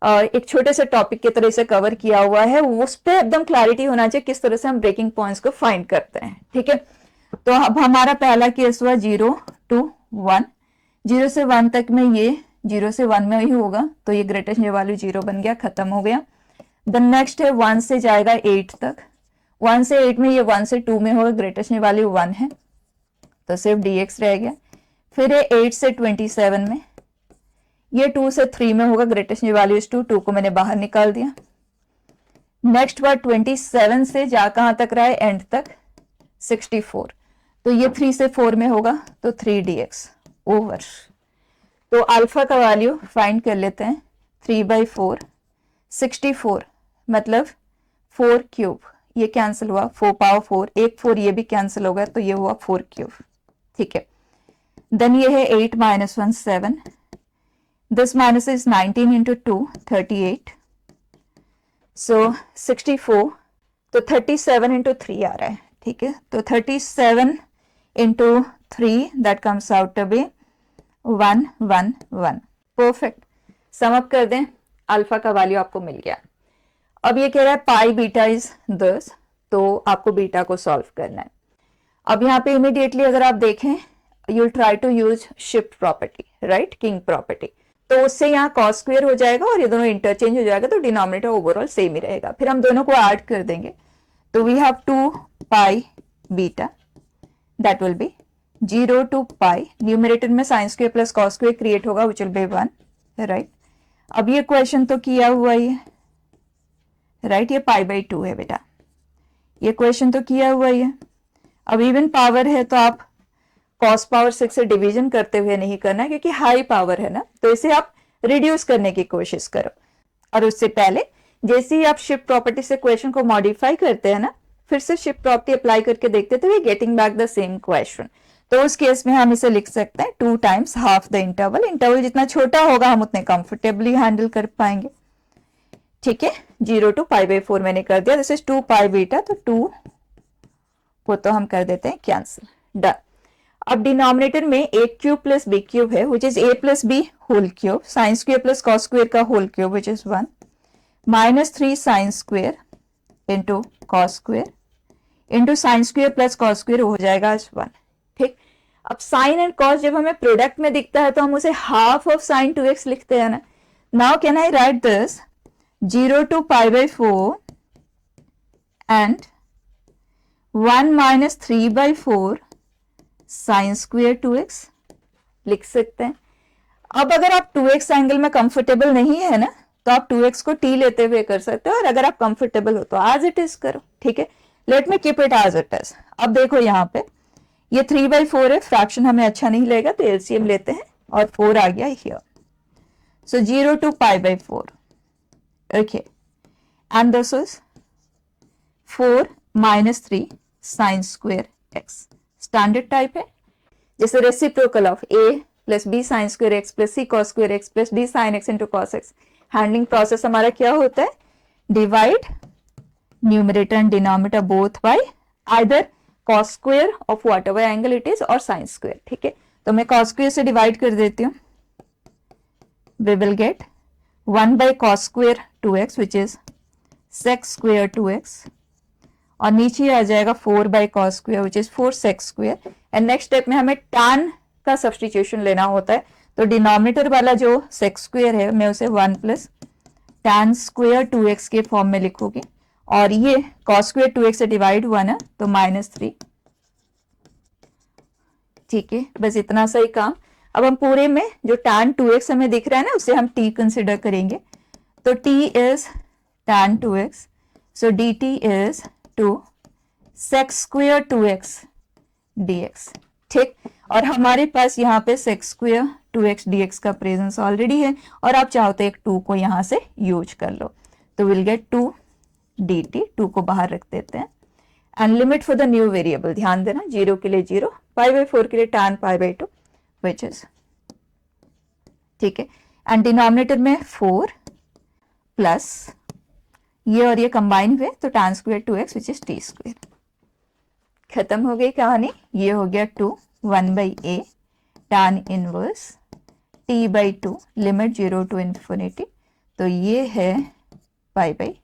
एक छोटे से टॉपिक की तरह से कवर किया हुआ है, उस पर एकदम क्लैरिटी होना चाहिए किस तरह से हम ब्रेकिंग पॉइंट्स को फाइंड करते हैं। ठीक है, तो अब हमारा पहला केस हुआ 0 to 1, 0 से 1 तक में ये 0 से 1 में ही होगा, तो ये ग्रेटेस्ट वैल्यू 0 बन गया, खत्म हो गया। द नेक्स्ट है 1 से जाएगा 8 तक, 1 से 8 में ये 1 से 2 में होगा, ग्रेटेस्ट वैल्यू 1 है, तो सिर्फ dx रह गया। फिर है 8 से 27 में, ये 2 से 3 में होगा, ग्रेटेस्ट वैल्यू 2, 2 को मैंने बाहर निकाल दिया। नेक्स्ट बार 27 से जा कहां तक रहा है, एंड तक 64, तो ये 3 से 4 में होगा, तो 3dx ओवर। तो अल्फा का वैल्यू फाइंड कर लेते हैं, 3/4, 64 मतलब 4 क्यूब, ये कैंसिल हुआ, 4 पावर 4, एक 4 ये भी कैंसिल होगा, तो ये हुआ 4 क्यूब। ठीक है, देन ये है 8 - 1 7, this minus is 19 into 2 38, so 64, तो 37 into 3 आ रहा है। ठीक है, तो 37 into 3 that comes out to be 111। Perfect, sum up कर दें, अल्फा का वैल्यू आपको मिल गया। अब ये कह रहा है पाई बीटा इज 10, तो आपको बीटा को सॉल्व करना है। अब यहाँ पे इमीडिएटली अगर आप देखें, you try to use shift property, right, king property, तो उससे यहाँ कॉस स्क्वायर हो जाएगा और ये दोनों इंटरचेंज हो जाएगा, तो डिनोमिनेटर ओवरऑल सेम ही रहेगा। फिर हम दोनों को ऐड कर देंगे, तो we have 2 pi beta, that will be 0 to pi, numerator में sine square plus cos square create होगा, विच विल बी 1, राइट। अब ये क्वेश्चन तो किया हुआ ही है, राइट, ये π/2 है बेटा, ये क्वेश्चन तो किया हुआ ही है। अब इवन पावर है तो आप cos पावर 6 से डिवीजन करते हुए नहीं करना है, क्योंकि हाई पावर है ना, तो इसे आप रिड्यूस करने की कोशिश करो। और उससे पहले जैसे ही आप शिफ्ट प्रॉपर्टी से क्वेश्चन को मॉडिफाई करते हैं ना, फिर से शिफ्ट प्रॉपर्टी अप्लाई करके देखते थे, we getting back the same question. तो उस केस में हम इसे लिख सकते हैं 2 times half the interval. Interval जितना छोटा होगा हम उतने कंफर्टेबली हैंडल कर पाएंगे। ठीक है, 0 to π/4 मैंने कर दिया, दिस इज 2 पाई बीटा, तो 2 को तो हम कर देते हैं कैंसिल, डन। अब डिनोमिनेटर में a cube plus b cube है, which is a plus b whole cube, sine square plus cos square का whole cube, which is 1, -3 sine square into cos square into sine square plus cos square हो जाएगा 1। ठीक, अब sign and cos जब हमें product में दिखता है तो हम उसे हाफ ऑफ साइन 2x लिखते हैं ना। Now can I right this 0 to π/4 and 1 - 3/4 sine square 2x लिख सकते हैं। अब अगर आप 2x एंगल में कंफर्टेबल नहीं है ना, तो आप 2x को t लेते हुए कर सकते हो, और अगर आप कंफर्टेबल हो तो एज इट इज करो। ठीक है, let me keep it as it is. अब देखो यहाँ पे ये 3/4 है, फ्रैक्शन हमें अच्छा नहीं लगेगा, तो एलसीएम लेते हैं और 4 आ गया here, so 0 to π/4, okay, and this is 4 - 3 sine square x, standard type है, जैसे reciprocal of a plus b sine square x plus c cos square x plus d sine x into cos x। Handling process हमारा क्या होता है, divide numerator and denominator both by either cos square of whatever angle it is और sine square. ठीक है, तो मैं cos square से डिवाइड कर देती हूँ, we will get 1/cos square 2x which is sec square 2x, और नीचे आ जाएगा 4/cos square which is 4 sec square. And next step में हमें tan का सब्सटीट्यूशन लेना होता है, तो डिनोमिनेटर वाला जो sec स्क्वायर है मैं उसे 1 + tan स्क्वायर 2x के फॉर्म में लिखूंगी, और ये cos स्क्वायर 2x से डिवाइड हुआ ना, तो -3। ठीक है, बस इतना सा ही काम। अब हम पूरे में जो tan 2x हमें दिख रहा है ना, उसे हम t कंसिडर करेंगे, तो t is tan 2x, so dt is 2 sex square 2x dx, ठीक। और हमारे पास यहाँ पे सेक्स स्क्वायर 2x dx का प्रेजेंस ऑलरेडी है, और आप चाहो तो एक 2 को यहाँ से यूज कर लो, तो विल गेट 2 dt, 2 को बाहर रख देते हैं। And limit for the new variable, ध्यान देना 0 के लिए 0, π/4 के लिए tan π/2 विच इज, ठीक है। एंड डिनोमिनेटर में 4 प्लस ये और ये कंबाइन हुए तो tan square 2x which is t square. खत्म हो गई कहानी। ये हो गया 2 1/a tan inverse t/2 limit 0 to infinity, तो ये है π/2,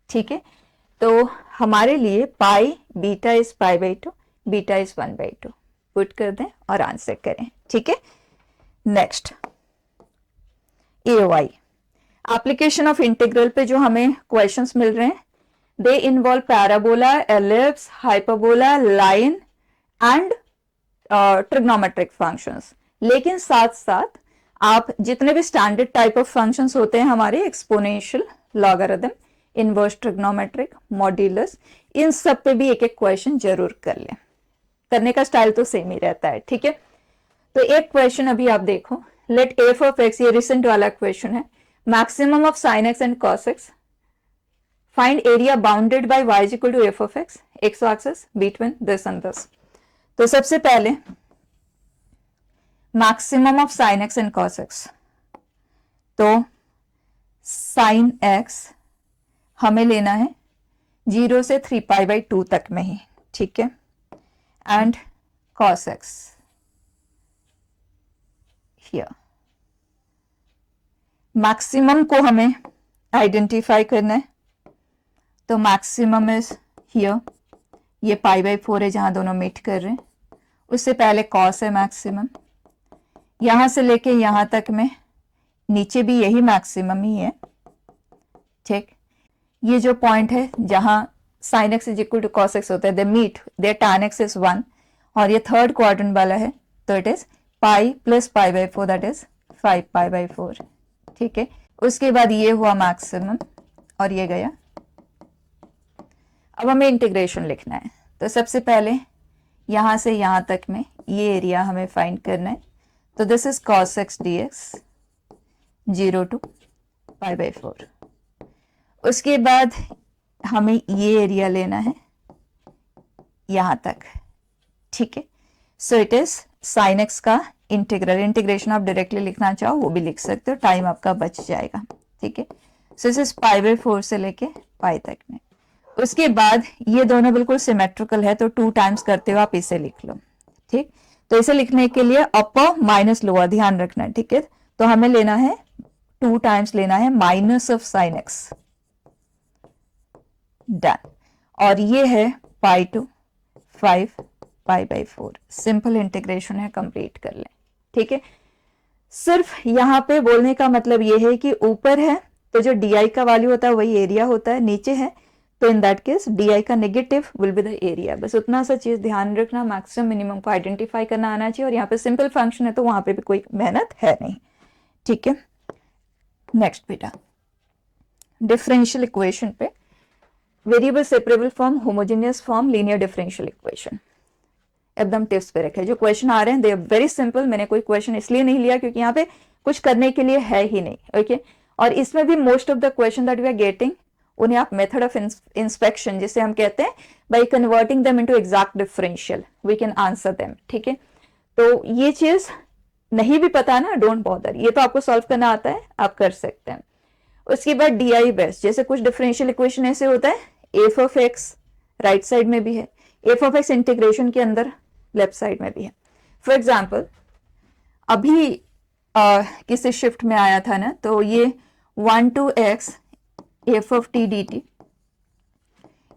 ठीक है। तो हमारे लिए pi beta is π/2, beta is 1/2 put कर दें और आंसर करें, ठीक है। Next AOI, application of integral पे जो हमें क्वेश्चंस मिल रहे हैं, they involve parabola, ellipse, hyperbola, line and trigonometric functions. लेकिन साथ साथ आप जितने भी स्टैंडर्ड टाइप ऑफ फंक्शंस होते हैं हमारे, exponential, logarithm, inverse, trigonometric, modulus, इन सब पे भी एक एक क्वेश्चन जरूर कर लें। करने का स्टाइल तो सेम ही रहता है, ठीक है। तो एक क्वेश्चन अभी आप देखो, लेट एफ ऑफ एक्स, ये रिसेंट वाला क्वेश्चन है, maximum of sine x and cos x, find area bounded by y is equal to f of x, x axis between this and this. तो सबसे पहले maximum of sine x and cos x, तो sine x हमें लेना है 0 से 3π/2 तक में ही, ठीक है। And cos x here, maximum को हमें आइडेंटिफाई करना है, तो मैक्सिमम इज हियर, ये π/4 है जहां दोनों मीट कर रहे हैं। उससे पहले कॉस है मैक्सिमम, यहां से लेके यहां तक में नीचे भी यही मैक्सिमम ही है, ठीक। ये जो पॉइंट है जहां sine x is equal to cos x होता है, they meet, there tan x is 1, और ये थर्ड क्वाड्रेंट वाला है, तो it is pi plus π/4, that is 5π/4, ठीक है। उसके बाद ये हुआ मैक्सिमम और ये गया। अब हमें इंटीग्रेशन लिखना है, तो सबसे पहले यहां से यहां तक में ये एरिया हमें फाइंड करना है, तो this is cos x dx 0 to π/4। उसके बाद हमें ये एरिया लेना है यहां तक, ठीक है। So it is sine x का इंटीग्रल, इंटीग्रेशन आप डायरेक्टली लिखना चाहो वो भी लिख सकते हो, टाइम आपका बच जाएगा, ठीक है। सो इस π/4 से लेके पाई तक में। उसके बाद ये दोनों बिल्कुल सिमेट्रिकल है, तो 2 टाइम्स करते हो आप इसे लिख लो, ठीक। तो इसे लिखने के लिए अपर माइनस लोअर ध्यान रखना है, ठीक है। तो हमें लेना है 2 टाइम्स लेना है minus of sine x, done. और ये है π/2 5π/4, सिंपल इंटीग्रेशन है, कंप्लीट कर लें, ठीक है। सिर्फ यहाँ पे बोलने का मतलब ये है कि ऊपर है तो जो डी का वैल्यू होता है वही एरिया होता है, नीचे है तो इन दैट केस डी का negative will be the area. बस उतना सा चीज ध्यान रखना, मैक्सिमम मिनिमम को आइडेंटिफाई करना आना चाहिए, और यहाँ पे सिंपल फंक्शन है तो वहां पे भी कोई मेहनत है नहीं, ठीक है। नेक्स्ट बेटा, डिफरेंशियल इक्वेशन पे, variable separable form, homogeneous form, linear differential equation, एकदम टिप्स पे रखे। जो क्वेश्चन आ रहे हैं दे आर वेरी सिंपल, मैंने कोई क्वेश्चन इसलिए नहीं लिया क्योंकि यहाँ पे कुछ करने के लिए है ही नहीं, ओके। और इसमें भी most of the question that we are getting, उन्हें आप मेथड ऑफ इंस्पेक्शन जिसे हम कहते हैं, by converting them into exact differential we can answer them, ठीक है। तो ये चीज नहीं भी पता ना, डोंट बॉदर, ये तो आपको सॉल्व करना आता है, आप कर सकते हैं। उसके बाद डी बेस्ट, जैसे कुछ डिफरेंशियल इक्वेशन ऐसे होता है, F of x right side में भी है, एफ ऑफ एक्स इंटीग्रेशन के अंदर लेफ्ट साइड में भी है। फॉर एग्जाम्पल अभी किसी शिफ्ट में आया था ना, तो ये 1 to x f of t dt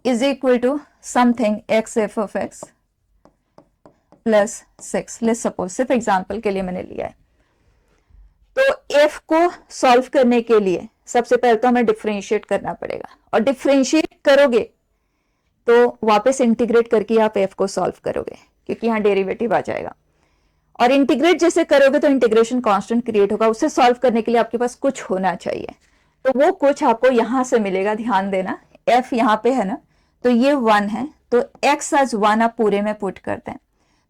is equal to something x f of x plus 6, let's suppose, सिर्फ एग्जाम्पल के लिए मैंने लिया है। तो f को सॉल्व करने के लिए सबसे पहले तो हमें डिफरेंशिएट करना पड़ेगा, और डिफरेंशिएट करोगे तो वापस इंटीग्रेट करके आप f को सॉल्व करोगे क्योंकि यहाँ डेरिवेटिव आ जाएगा, और इंटीग्रेट जैसे करोगे तो इंटीग्रेशन कांस्टेंट क्रिएट होगा। उसे सॉल्व करने के लिए आपके पास कुछ होना चाहिए, तो वो कुछ आपको यहां से मिलेगा, ध्यान देना। f यहाँ पे है ना, तो ये 1 है, तो x एज 1 आप पूरे में पुट करते हैं।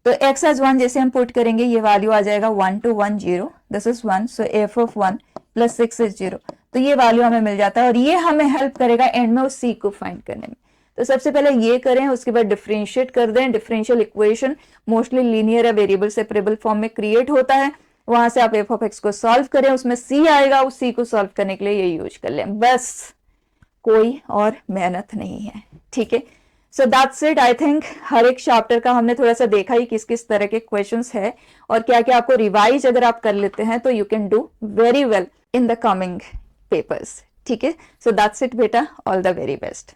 तो x एज 1 जैसे हम पुट करेंगे ये वैल्यू आ जाएगा 1 2 1 0, this is 1, so f of 1 plus 6 is 0। तो ये वैल्यू हमें मिल जाता है और ये हमें हेल्प करेगा एंड में उस c को फाइंड करने में। तो सबसे पहले ये करें, उसके बाद डिफरेंशिएट कर दें। डिफरेंशियल इक्वेशन मोस्टली लीनियर या वेरिएबल सेपरेबल फॉर्म में क्रिएट होता है, वहां से आप f ऑफ x को सॉल्व करें, उसमें c आएगा, उस c को सॉल्व करने के लिए ये यूज कर लें, बस कोई और मेहनत नहीं है, ठीक है। So that's it. I think हर एक चैप्टर का हमने थोड़ा सा देखा ही किस किस तरह के क्वेश्चंस है और क्या क्या आपको रिवाइज अगर आप कर लेते हैं तो you can do very well in the coming papers, ठीक है। सो दैट्स इट बेटा, ऑल द वेरी बेस्ट।